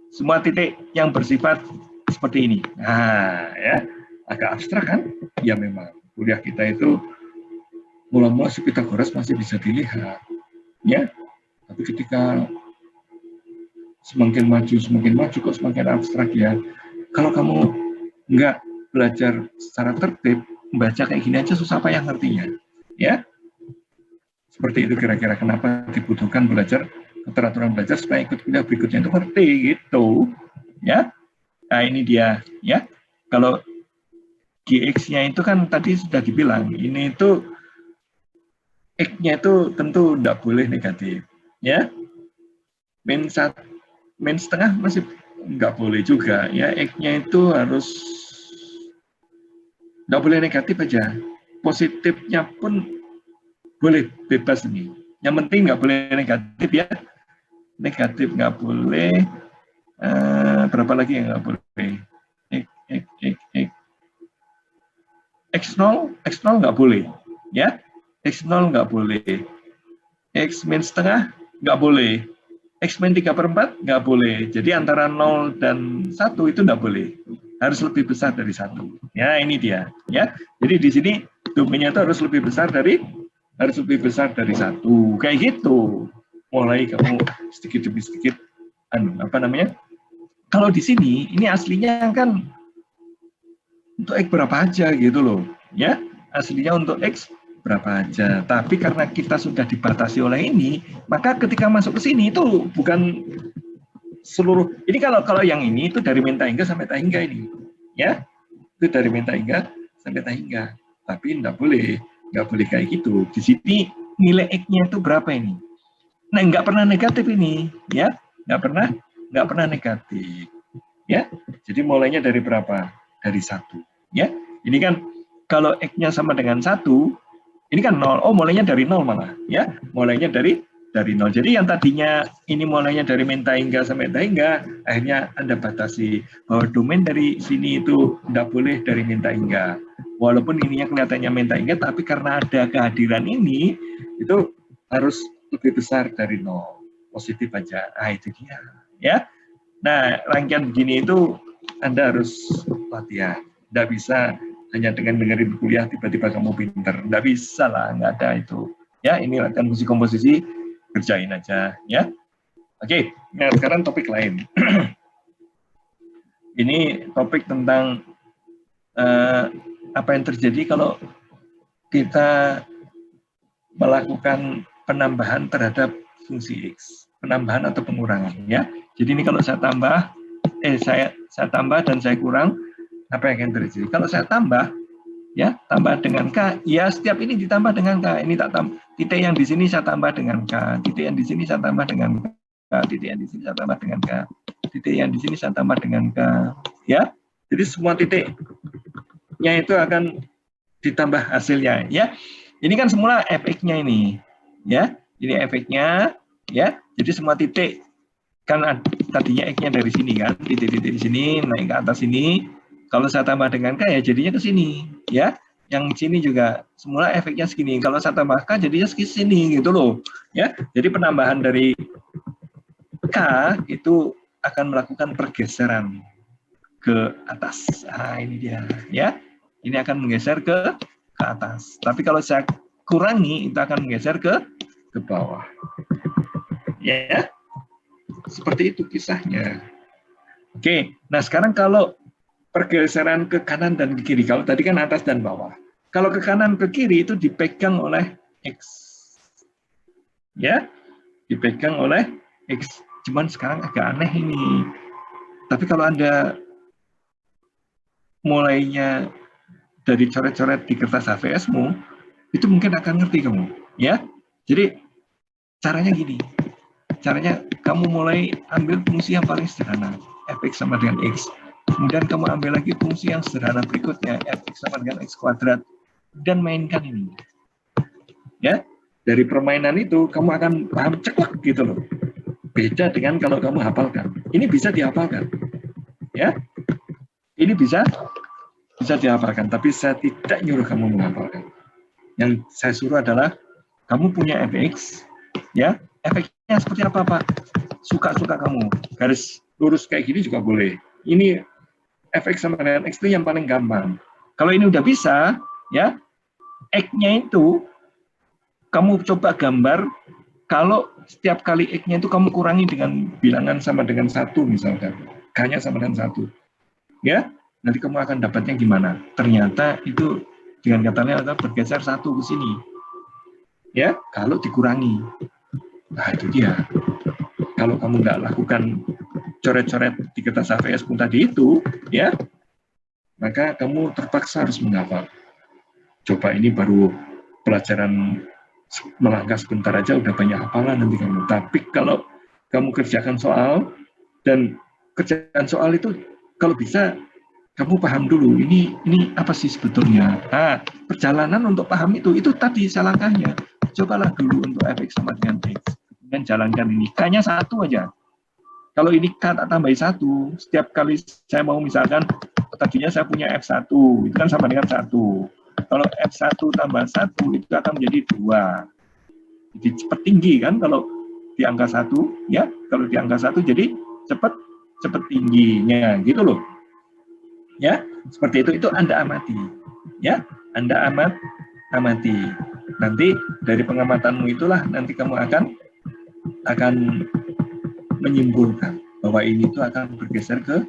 semua titik yang bersifat seperti ini. Nah, ya. Agak abstrak kan? Ya memang. Kuliah kita itu mula-mula si Pitagoras masih bisa dilihat. Ya. Tapi ketika semakin maju kok semakin abstrak ya. Kalau kamu nggak belajar secara tertib, membaca kayak gini aja susah payah ngertinya. Ya. Seperti itu kira-kira kenapa dibutuhkan belajar keteraturan belajar supaya ikut kuliah berikutnya itu ngerti gitu. Ya. Nah, ini dia ya. Kalau GX-nya itu kan tadi sudah dibilang, ini itu X-nya itu tentu tidak boleh negatif. Ya. Min setengah masih nggak boleh juga. Ya, X-nya itu harus nggak boleh negatif aja. Positifnya pun boleh bebas ini. Yang penting nggak boleh negatif ya. Negatif nggak boleh. Berapa lagi yang nggak boleh? X0 nggak boleh. Ya, X0 nggak boleh. X min setengah nggak boleh. X min 3/4 nggak boleh. Jadi antara 0 dan 1 itu nggak boleh. Harus lebih besar dari 1. Ya, ini dia. Ya, jadi di sini domainnya itu harus lebih besar dari 1. Kayak gitu. Mulai kamu sedikit demi sedikit, kalau di sini, ini aslinya kan untuk X berapa aja gitu loh. Ya, aslinya untuk X berapa aja. Tapi karena kita sudah dibatasi oleh ini, maka ketika masuk ke sini itu bukan seluruh. Ini kalau yang ini itu dari min tahingga sampai tahingga ini. Ya, itu dari min tahingga sampai tahingga. Tapi nggak boleh kayak gitu. Di sini nilai X-nya itu berapa ini? Nah, nggak pernah negatif ini, ya, nggak pernah negatif, ya. Jadi mulainya dari berapa? Dari 1, ya. Ini kan kalau X-nya sama dengan 1, ini kan 0. Oh, mulainya dari 0 malah, ya. Mulainya dari 0. Jadi yang tadinya ini mulainya dari min tahingga sampai tahingga, akhirnya Anda batasi bahwa domain dari sini itu nggak boleh dari min tahingga. Walaupun ininya kelihatannya min tahingga, tapi karena ada kehadiran ini, itu harus lebih besar dari 0. Positif aja. Nah, itu dia. Ya. Nah, rangkaian begini itu Anda harus latihan. Nggak bisa hanya dengan dengerin kuliah tiba-tiba kamu pinter. Nggak bisa lah, nggak ada itu. Ya, ini latihan musik komposisi, kerjain aja. Ya. Oke, nah sekarang topik lain. Ini topik tentang apa yang terjadi kalau kita melakukan penambahan terhadap fungsi X, penambahan atau pengurangan ya. Jadi ini kalau saya tambah dan saya kurang, apa yang akan terjadi? Kalau saya tambah ya, tambah dengan K, ya setiap ini ditambah dengan K. Ini tak tambah, titik yang di sini saya tambah dengan K, titik yang di sini saya tambah dengan K, titik yang di sini saya tambah dengan K, titik yang di sini saya tambah dengan K, ya. Jadi semua titiknya itu akan ditambah hasilnya ya. Ini kan semula efeknya ini, ya. Ini efeknya, ya. Jadi semua titik kan tadinya X-nya dari sini kan, titik-titik di sini naik ke atas sini. Kalau saya tambah dengan K ya jadinya ke sini, ya. Yang sini juga semula efeknya segini. Kalau saya tambah K jadinya ke sini gitu loh, ya. Jadi penambahan dari K itu akan melakukan pergeseran ke atas. Nah, ini dia, ya. Ini akan menggeser ke atas. Tapi kalau saya kurangi, itu akan menggeser ke bawah. Ya, seperti itu kisahnya. Oke, nah sekarang kalau pergeseran ke kanan dan ke kiri, kalau tadi kan atas dan bawah. Kalau ke kanan ke kiri itu dipegang oleh X. Ya, dipegang oleh X. Cuman sekarang agak aneh ini. Tapi kalau Anda mulainya dari coret-coret di kertas HVS-mu, itu mungkin akan ngerti kamu. Ya, jadi caranya gini. Caranya kamu mulai ambil fungsi yang paling sederhana, fx sama dengan x. Kemudian kamu ambil lagi fungsi yang sederhana berikutnya, fx sama dengan x kuadrat, dan mainkan ini. Ya, dari permainan itu kamu akan paham ceklek gitu loh. Beda dengan kalau kamu hafalkan. Ini bisa dihafalkan. Ya, ini bisa dihafalkan, tapi saya tidak nyuruh kamu menghafalkan. Yang saya suruh adalah kamu punya fx, ya, efeknya seperti apa, Pak? Suka-suka kamu. Garis lurus kayak gini juga boleh. Ini fx sama dengan x itu yang paling gampang. Kalau ini udah bisa, ya, x-nya itu kamu coba gambar. Kalau setiap kali x-nya itu kamu kurangi dengan bilangan sama dengan 1 misalkan. K-nya sama dengan 1. Ya, nanti kamu akan dapatnya gimana? Ternyata itu dengan kata lain adalah bergeser 1 ke sini. Ya, kalau dikurangi. Nah, itu dia. Kalau kamu nggak lakukan coret-coret di kertas HVS pun tadi itu, ya, maka kamu terpaksa harus menghafal. Coba ini baru pelajaran melangkah sebentar aja udah banyak hafalan nanti kamu. Tapi kalau kamu kerjakan soal, dan kerjaan soal itu kalau bisa kamu paham dulu ini apa sih sebetulnya. Nah, perjalanan untuk paham itu tadi langkahnya. Cobalah dulu untuk fx sama dengan x. Kemudian jalankan ini. K-nya 1 aja. Kalau ini K tak tambahi 1, setiap kali saya mau misalkan, tadinya saya punya F1, itu kan sama dengan 1. Kalau F1 tambah 1, itu akan menjadi 2. Jadi cepat tinggi kan kalau di angka 1, ya. Kalau di angka 1, jadi cepat tingginya, gitu loh. Ya, seperti itu Anda amati. Ya, Anda amati. Nanti dari pengamatanmu itulah nanti kamu akan menyimpulkan bahwa ini tuh akan bergeser ke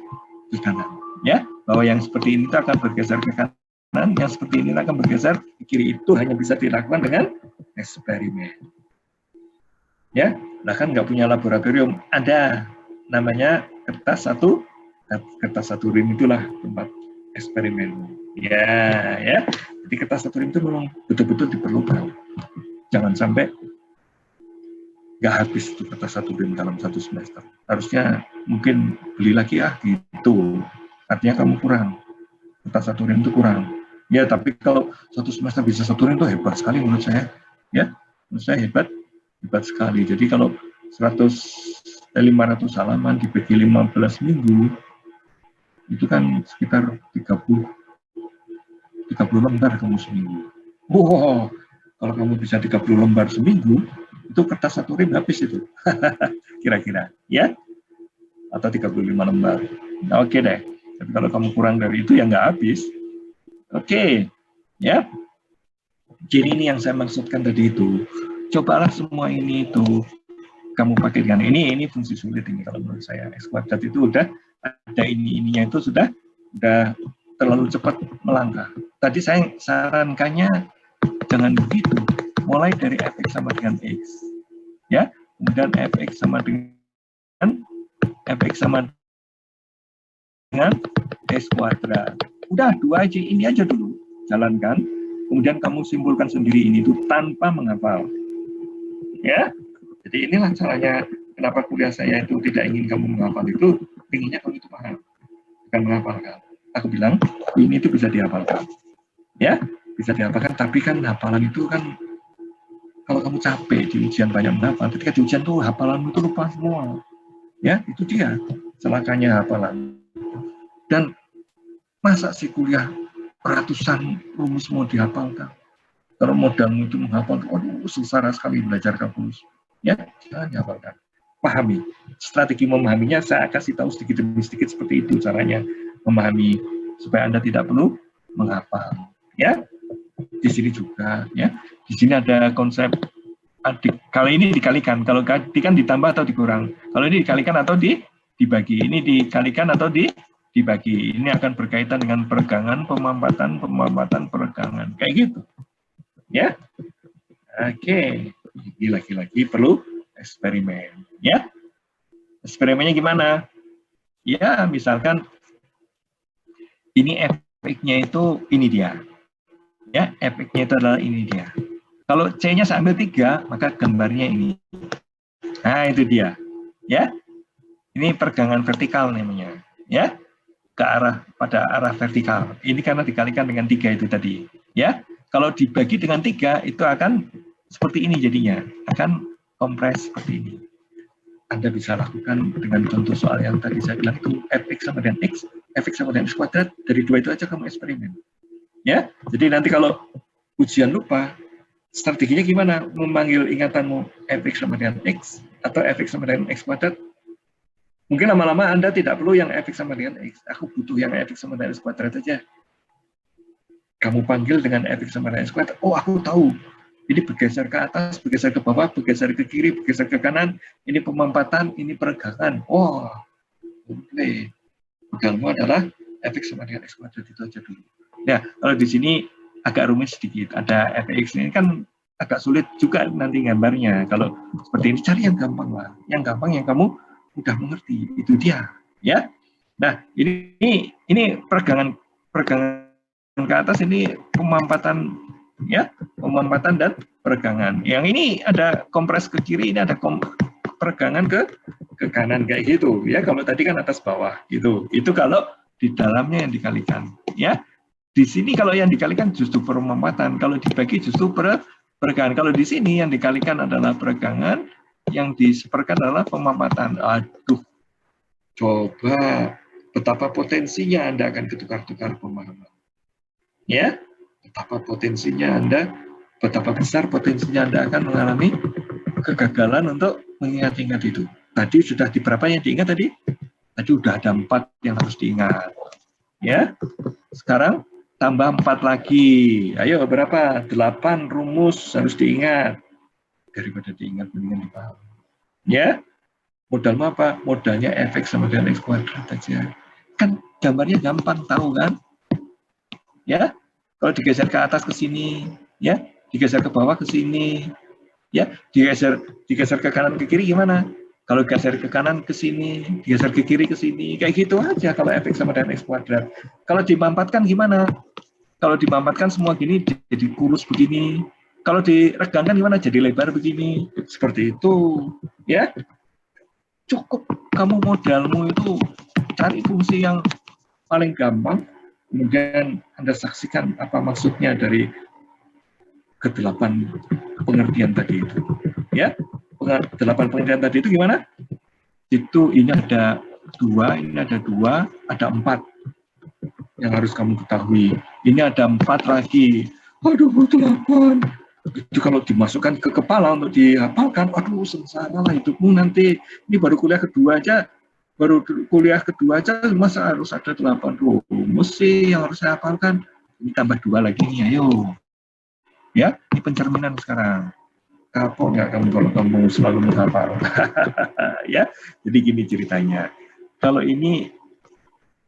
kanan, ya, bahwa yang seperti ini tuh akan bergeser ke kanan, yang seperti ini akan bergeser ke kiri. Itu hanya bisa dilakukan dengan eksperimen, ya. Bahkan nggak punya laboratorium, ada namanya kertas satu rim, itulah tempat eksperimen, ya. Jadi kertas satu rim itu memang betul-betul diperlukan. Jangan sampai nggak habis itu kertas satu rim dalam 1 semester. Harusnya mungkin beli lagi gitu. Artinya kamu kurang. Kertas satu rim itu kurang. Ya, tapi kalau 1 semester bisa 1 rim itu hebat sekali menurut saya. Ya, menurut saya hebat sekali. Jadi kalau 500 halaman dibagi 15 minggu, itu kan sekitar 30 lembar kamu seminggu. Wow, kalau kamu bisa 30 lembar seminggu, itu kertas satu rim habis itu. Kira-kira, ya? Atau 35 lembar. Nah, oke deh. Tapi kalau kamu kurang dari itu, ya nggak habis. Oke, ya. Jadi ini yang saya maksudkan tadi itu. Cobalah semua ini itu kamu pakaikan. Ini fungsi sulit ini kalau menurut saya. X kuadrat itu udah ada ininya itu sudah terlalu cepat melangkah. Tadi saya sarankannya jangan begitu. Mulai dari fx sama dengan x, ya. Kemudian fx sama dengan x kuadrat. Udah 2 aja, ini aja dulu. Jalankan. Kemudian kamu simpulkan sendiri ini itu tanpa menghafal. Ya. Jadi inilah caranya kenapa kuliah saya itu tidak ingin kamu menghafal itu, inginnya kamu itu paham, bukan menghafalkan. Aku bilang ini itu bisa dihafalkan. Ya, bisa dihafalkan, tapi kan hafalan itu kan kalau kamu capek di ujian banyak menghafal, ketika di ujian tuh hafalanmu itu lupa semua. Ya, itu dia celakanya hafalan. Dan masa sih kuliah ratusan rumus mau dihafalkan? Kalau modalmu itu menghafal, waduh, susah sekali belajar kamus. Ya, jangan dihafalkan. Pahami. Strategi memahaminya saya kasih tahu sedikit demi sedikit seperti itu caranya memahami supaya Anda tidak perlu menghafal. Ya, di sini juga, ya. Di sini ada konsep kali ini dikalikan. Kalau tadi kan ditambah atau dikurang. Kalau ini dikalikan atau dibagi. Ini dikalikan atau dibagi. Ini akan berkaitan dengan peregangan, pemampatan, peregangan. Kayak gitu. Ya. Oke. Lagi-lagi perlu eksperimen. Ya. Eksperimennya gimana? Ya, misalkan ini efeknya itu ini dia. Ya, efeknya itu adalah ini dia. Kalau C-nya saya ambil 3, maka gambarnya ini. Nah, itu dia. Ya. Ini peregangan vertikal namanya. Ya. Pada arah vertikal. Ini karena dikalikan dengan 3 itu tadi. Ya. Kalau dibagi dengan 3, itu akan seperti ini jadinya. Akan kompres seperti ini. Anda bisa lakukan dengan contoh soal yang tadi saya bilang itu fx sama dengan x, fx sama dengan x kuadrat, dari 2 itu aja kamu eksperimen. Ya, jadi nanti kalau ujian lupa, strateginya gimana? Memanggil ingatanmu fx sama dengan x atau fx sama dengan x kuadrat. Mungkin lama-lama Anda tidak perlu yang fx sama dengan x. Aku butuh yang fx sama dengan x kuadrat aja. Kamu panggil dengan fx sama dengan x kuadrat. Oh, aku tahu. Ini bergeser ke atas, bergeser ke bawah, bergeser ke kiri, bergeser ke kanan. Ini pemampatan, ini peregangan. Oh, boleh. Modalmu adalah fx sama dengan x kuadrat itu aja dulu. Nah, kalau di sini agak rumit sedikit. Ada fx ini kan agak sulit juga nanti gambarnya. Kalau seperti ini cari yang gampang lah. Yang gampang yang kamu mudah mengerti. Itu dia, ya. Nah, ini peregangan ke atas, ini pemampatan, ya, pemampatan dan peregangan. Yang ini ada kompres ke kiri, ini ada peregangan ke kanan kayak gitu, ya. Kalau tadi kan atas bawah gitu. Itu kalau di dalamnya yang dikalikan, ya. Di sini kalau yang dikalikan justru pemampatan, kalau dibagi justru peregangan. Kalau di sini yang dikalikan adalah peregangan, yang diseperkan adalah pemampatan. Aduh, coba betapa potensinya Anda akan ketukar-tukar pemahaman. Ya, betapa besar potensinya Anda akan mengalami kegagalan untuk mengingat-ingat itu. Tadi sudah di berapa yang diingat tadi? Tadi sudah ada 4 yang harus diingat. Ya, sekarang tambah 4 lagi. Ayo, berapa? 8 rumus harus diingat. Daripada diingat, mendingan dipahami. Ya, modalmu apa? Modalnya fx sama dengan x kuadrat aja. Kan gambarnya gampang, tahu kan? Ya, kalau digeser ke atas ke sini, ya, digeser ke bawah ke sini, ya, digeser ke kanan ke kiri gimana? Kalau geser ke kanan ke sini, digeser ke kiri ke sini, kayak gitu aja kalau fx sama dengan x kuadrat. Kalau dimampatkan gimana? Kalau dimampatkan semua gini jadi kurus begini. Kalau diregangkan gimana? Jadi lebar begini. Seperti itu, ya. Cukup kamu modalmu itu cari fungsi yang paling gampang, kemudian Anda saksikan apa maksudnya dari ke-8 pengertian tadi itu. Ya, 8 pengertian tadi itu gimana? Itu ini ada 2, ini ada 2, ada 4 yang harus kamu ketahui. Ini ada 4 lagi. Aduh, 8. Itu kalau dimasukkan ke kepala untuk dihafalkan, aduh sengsara lah hidupmu nanti. Ini baru kuliah kedua aja masa harus ada 8 rumus sih yang harus saya hafalkan. Ini tambah 2 lagi nih, ayo. Ya, ini pencerminan sekarang. Kapok nggak kamu kalau kamu selalu menghafal? Ya, jadi gini ceritanya. Kalau ini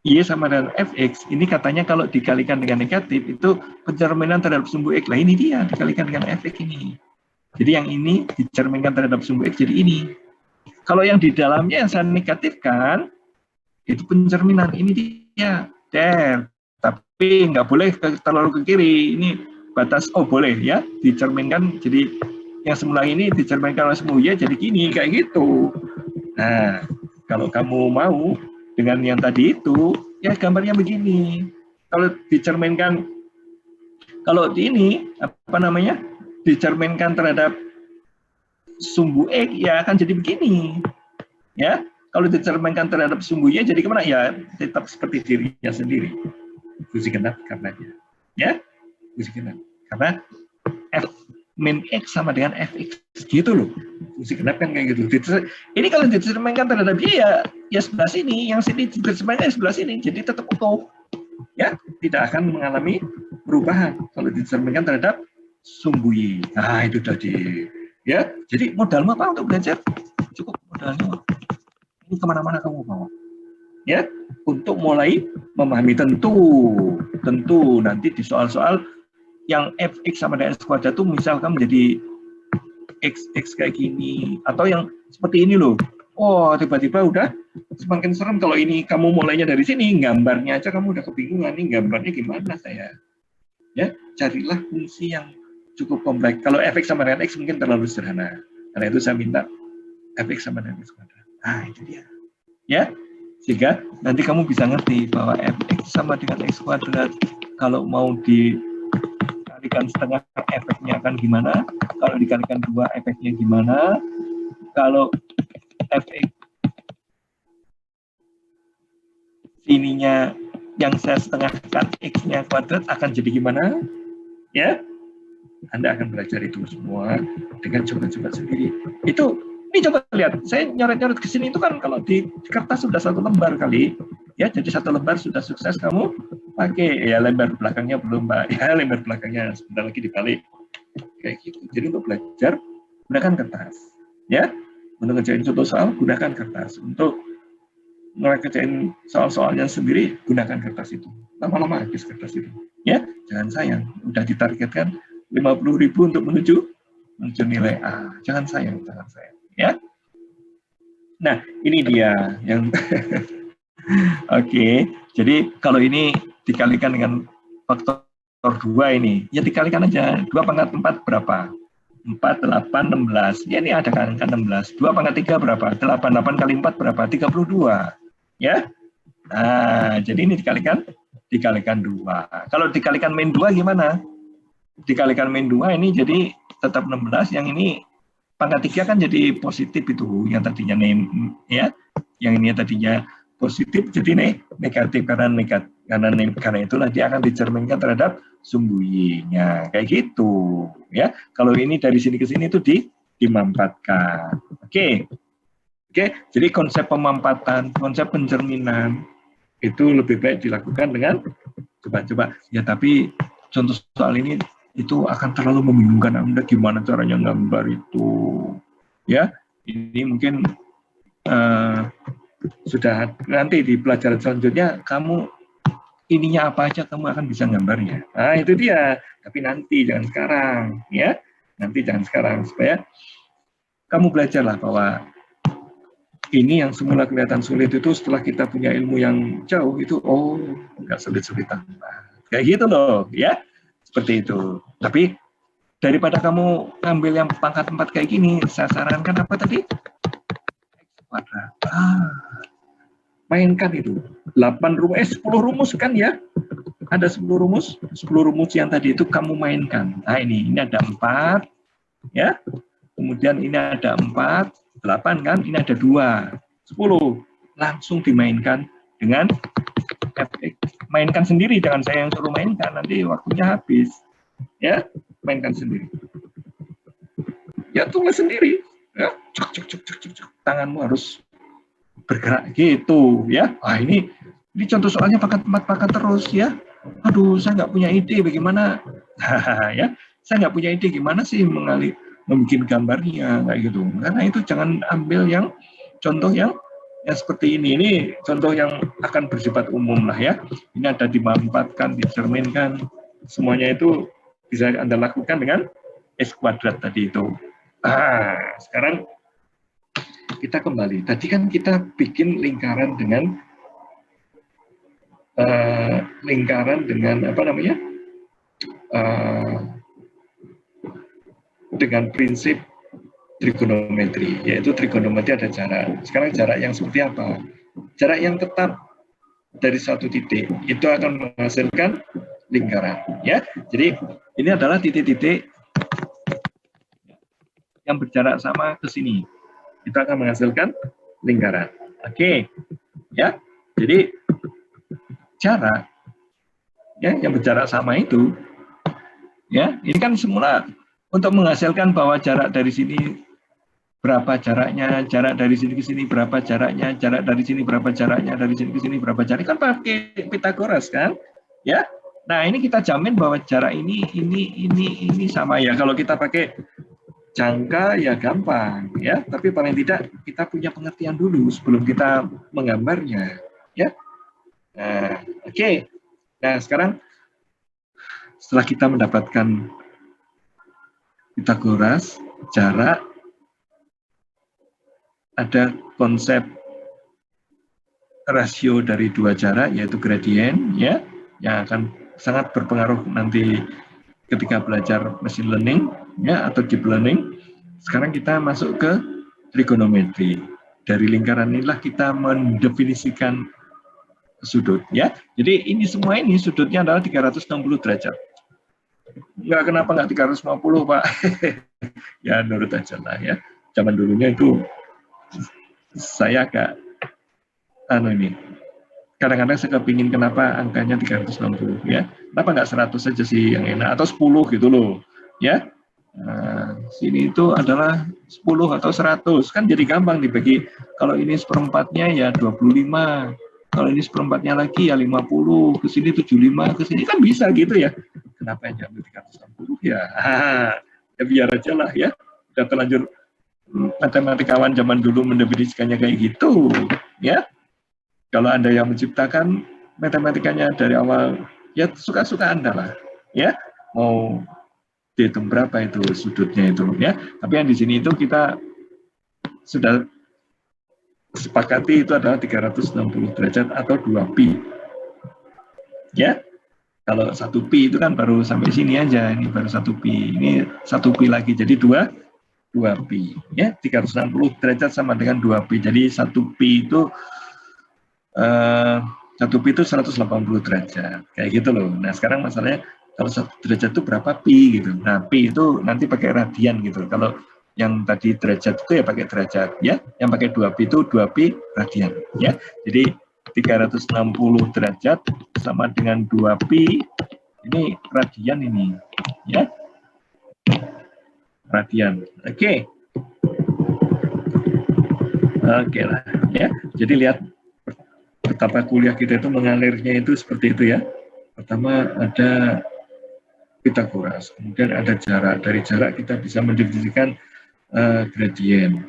Y sama dengan fx, ini katanya kalau dikalikan dengan negatif, itu pencerminan terhadap sumbu X. Lah ini dia, dikalikan dengan fx ini. Jadi yang ini dicerminkan terhadap sumbu X, jadi ini. Kalau yang di dalamnya yang saya negatifkan, itu pencerminan. Ini dia, der. Tapi nggak boleh terlalu ke kiri. Ini batas, oh boleh ya, dicerminkan. Jadi yang semula ini dicerminkan oleh sumbu Y, jadi gini, kayak gitu. Nah, kalau kamu mau, dengan yang tadi itu, ya gambarnya begini. Kalau dicerminkan, kalau di ini, dicerminkan terhadap sumbu X, ya akan jadi begini. Ya, kalau dicerminkan terhadap sumbu Y, jadi kemana? Ya, tetap seperti dirinya sendiri. Fungsi genap karenanya. Ya, fungsi genap. Karena F min X sama dengan Fx, gitu loh. Fungsi genap kan kayak gitu. Ini kalau dicerminkan terhadap Y, ya sebelah sini, yang sini dicerminkan sebelah sini, jadi tetap utuh. Ya, tidak akan mengalami perubahan kalau dicerminkan terhadap sumbu Y. Nah, itu tadi. Ya, jadi modalmu apa untuk belajar? Cukup modalnya. Ini kemana-mana kamu bawa. Ya, untuk mulai memahami tentu nanti di soal-soal yang fx sama dengan x kuadrat itu misal kamu jadi x kayak gini atau yang seperti ini loh. Oh, tiba-tiba udah semakin serem kalau ini kamu mulainya dari sini, gambarnya aja kamu udah kebingungan nih gambarnya gimana saya. Ya, carilah fungsi yang cukup kompleks. Kalau fx sama dengan x mungkin terlalu sederhana. Karena itu saya minta fx sama dengan x kuadrat. Nah, itu dia. Ya, sehingga nanti kamu bisa ngerti bahwa fx sama dengan x kuadrat kalau mau dikalikan setengah efeknya akan gimana, kalau dikalikan 2 efeknya gimana, kalau fx sininya yang saya setengahkan x-nya kuadrat akan jadi gimana, ya. Anda akan belajar itu semua dengan coba-coba sendiri. Ini coba lihat, saya nyoret-nyoret ke sini itu kan kalau di kertas sudah 1 lembar kali, ya, jadi 1 lembar sudah sukses kamu pakai, ya lembar belakangnya belum, Mbak, ya lembar belakangnya sebentar lagi dibalik, kayak gitu. Jadi untuk belajar gunakan kertas, ya, untuk ngerjain contoh soal gunakan kertas, untuk ngerjain soal-soalnya sendiri gunakan kertas itu, lama-lama habis kertas itu, ya, jangan sayang, udah ditargetkan 50.000 untuk menuju nilai A, jangan sayang, ya. Nah, ini dia yang Oke, jadi kalau ini dikalikan dengan faktor 2 ini, ya dikalikan aja. 2 pangkat 4 berapa? 4, 8, 16. Ya ini ada kan 16. 2 pangkat 3 berapa? 8. 8 kali 4 berapa? 32. Ya. Nah, jadi ini dikalikan 2. Kalau dikalikan min 2 gimana? Dikalikan min 2 ini jadi tetap 16, yang ini pangkat 3 kan jadi positif itu, yang tadinya ya, yang ini tadinya positif jadi negatif karena itu nanti akan dicerminkan terhadap sumbu y-nya kayak gitu, ya. Kalau ini dari sini ke sini itu dimampatkan. Oke, jadi konsep pemampatan, konsep pencerminan itu lebih baik dilakukan dengan coba-coba. Ya, tapi contoh soal ini itu akan terlalu membingungkan Anda gimana caranya gambar itu, ya. Ini mungkin sudah nanti di pelajaran selanjutnya kamu ininya apa aja kamu akan bisa gambarnya. Nah, itu dia. Tapi nanti jangan sekarang, ya. Nanti jangan sekarang supaya kamu belajarlah bahwa ini yang semula kelihatan sulit itu setelah kita punya ilmu yang jauh itu nggak sulit-sulit tambah. Kayak gitu loh, ya. Seperti itu. Tapi daripada kamu ngambil yang pangkat 4 kayak gini, saya sarankan apa tadi? Kuadrat. Mainkan itu. 10 rumus kan ya? Ada 10 rumus. 10 rumus yang tadi itu kamu mainkan. Nah, ini ada 4, ya. Kemudian ini ada 4, 8 kan? Ini ada 2, 10. Langsung dimainkan dengan fx. Mainkan sendiri, jangan saya yang suruh mainkan, nanti waktunya habis. Ya, mainkan sendiri. Ya, tulis sendiri. Ya, cek. Tanganmu harus bergerak gitu, ya. Ini contoh soalnya pakai terus, ya. Aduh, saya nggak punya ide bagaimana. Ya, saya nggak punya ide gimana sih membuat gambarnya kayak gitu. Karena itu jangan ambil yang contoh yang seperti ini. Ini contoh yang akan bersifat umum lah, ya. Ini ada dimampatkan, dicerminkan, semuanya itu bisa Anda lakukan dengan x kuadrat tadi itu. Sekarang kita kembali. Tadi kan kita bikin lingkaran dengan apa namanya? Dengan prinsip trigonometri, yaitu trigonometri ada jarak. Sekarang jarak yang seperti apa? Jarak yang tetap dari satu titik itu akan menghasilkan lingkaran, ya. Jadi ini adalah titik-titik yang berjarak sama ke sini. Itu akan menghasilkan lingkaran. Oke. Ya. Jadi jarak ya yang berjarak sama itu, ya, ini kan semula untuk menghasilkan bahwa jarak dari sini berapa jaraknya, jarak dari sini ke sini berapa jaraknya, jarak dari sini berapa jaraknya, dari sini ke sini berapa jaraknya, kan pakai Pitagoras kan, ya. Nah, ini kita jamin bahwa jarak ini sama ya. Kalau kita pakai jangka ya gampang ya, tapi paling tidak kita punya pengertian dulu sebelum kita menggambarnya ya. Nah, oke. Nah, sekarang setelah kita mendapatkan Pitagoras, jarak, ada konsep rasio dari dua jarak yaitu gradien ya, yang akan sangat berpengaruh nanti ketika belajar machine learning ya atau deep learning. Sekarang kita masuk ke trigonometri. Dari lingkaran inilah kita mendefinisikan sudut ya. Jadi ini semua ini sudutnya adalah 360 derajat. Kenapa nggak 350 Pak? Ya nurut aja lah ya. Zaman dulunya itu saya agak ini. Kadang-kadang saya kepingin kenapa angkanya 360 ya. Kenapa nggak 100 saja sih yang enak atau 10 gitu loh ya. Nah, sini itu adalah 10 atau 100 kan jadi gampang dibagi. Kalau ini seperempatnya ya 25. Kalau ini seperempatnya lagi ya 50, ke sini 75, ke sini kan bisa gitu ya. Kenapa yang ambil 360 ya? Ya biar aja lah ya. Udah terlanjur matematikawan zaman dulu mendefinisikannya kayak gitu ya. Kalau Anda yang menciptakan matematikanya dari awal ya suka-suka Anda lah ya. Mau dihitung berapa itu sudutnya itu ya. Tapi yang di sini itu kita sudah sepakati itu adalah 360 derajat atau 2pi. Ya. Kalau 1pi itu kan baru sampai sini aja, ini baru 1pi. Ini 1pi lagi jadi 2pi. Ya, 360 derajat sama dengan 2pi. Jadi 1pi itu 1pi itu 180 derajat. Kayak gitu loh. Nah, sekarang masalahnya kalau 1 derajat itu berapa pi gitu. Nah, pi itu nanti pakai radian gitu. Kalau yang tadi derajat itu ya pakai derajat ya. Yang pakai 2pi itu 2pi radian ya. Jadi 360 derajat sama dengan 2pi ini radian ini ya. Radian. Oke. Oke lah ya. Jadi lihat betapa kuliah kita itu mengalirnya itu seperti itu ya. Pertama ada Pitagoras, kemudian ada jarak. Dari jarak kita bisa mendefinisikan gradien.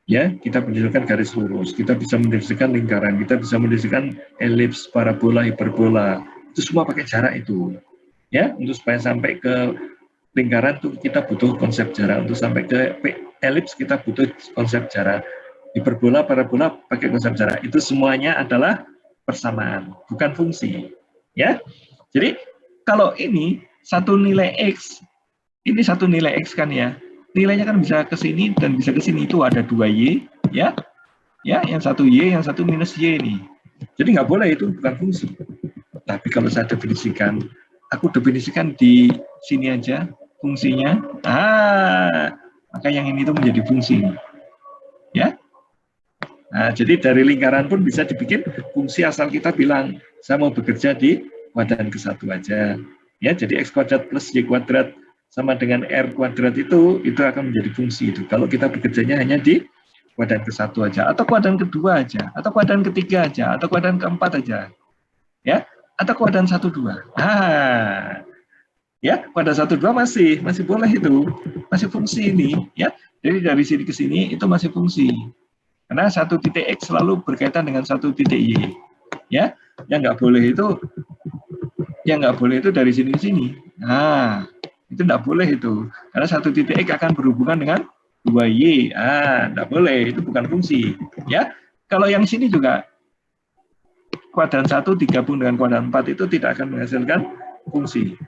Ya, kita mendefinisikan garis lurus, kita bisa mendefinisikan lingkaran, kita bisa mendefinisikan elips, parabola, hiperbola. Itu semua pakai jarak itu. Ya, untuk supaya sampai ke lingkaran itu kita butuh konsep jarak. Untuk sampai ke elips kita butuh konsep jarak. Hiperbola, parabola pakai konsep jarak. Itu semuanya adalah persamaan, bukan fungsi. Ya. Jadi kalau ini satu nilai X, ini satu nilai X kan ya. Nilainya kan bisa ke sini dan bisa ke sini, itu ada 2Y ya. Ya, yang satu Y, yang satu minus Y ini. Jadi nggak boleh, itu bukan fungsi. Tapi kalau saya definisikan, aku definisikan di sini aja fungsinya. Maka yang ini itu menjadi fungsi. Ya. Nah, jadi dari lingkaran pun bisa dibikin fungsi asal kita bilang saya mau bekerja di kuadran ke-1 aja. Ya, jadi X kuadrat plus Y kuadrat sama dengan R kuadrat itu akan menjadi fungsi itu. Kalau kita bekerjanya hanya di kuadran ke-1 aja, atau kuadran ke-2 aja, atau kuadran ke-3 aja, atau kuadran ke-4 aja. Ya, atau kuadran 1, 2. Ya, kuadran 1, 2 masih boleh itu. Masih fungsi ini, ya. Jadi dari sini ke sini itu masih fungsi. Karena 1 titik X selalu berkaitan dengan 1 titik Y. Ya, yang nggak boleh itu dari sini ke sini. Nah, itu tidak boleh itu. Karena 1 titik X akan berhubungan dengan 2Y. Tidak boleh. Itu bukan fungsi. Ya. Kalau yang sini juga, kuadran 1 digabung dengan kuadran 4 itu tidak akan menghasilkan fungsi.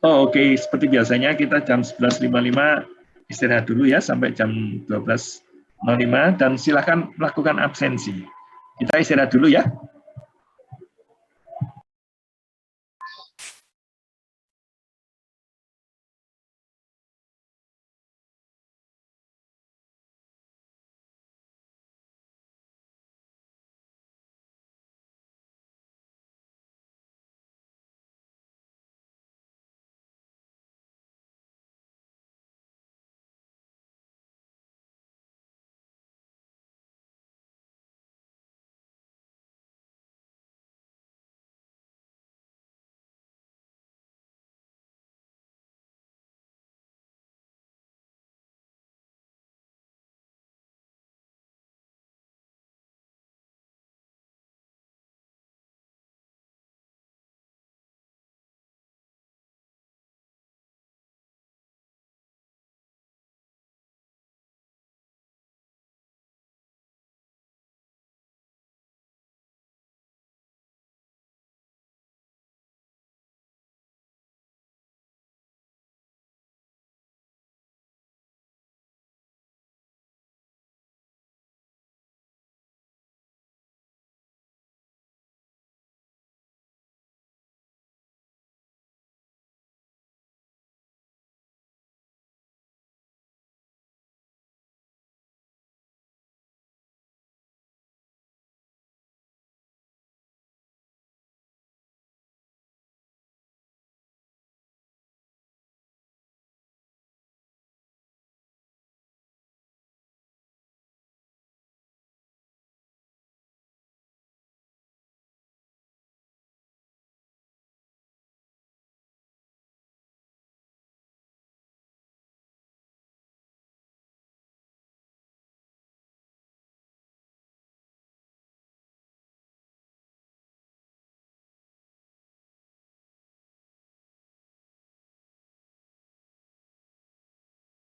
Oke. Seperti biasanya kita jam 11.55 istirahat dulu ya, sampai jam 12.05. Dan silakan melakukan absensi. Kita istirahat dulu ya.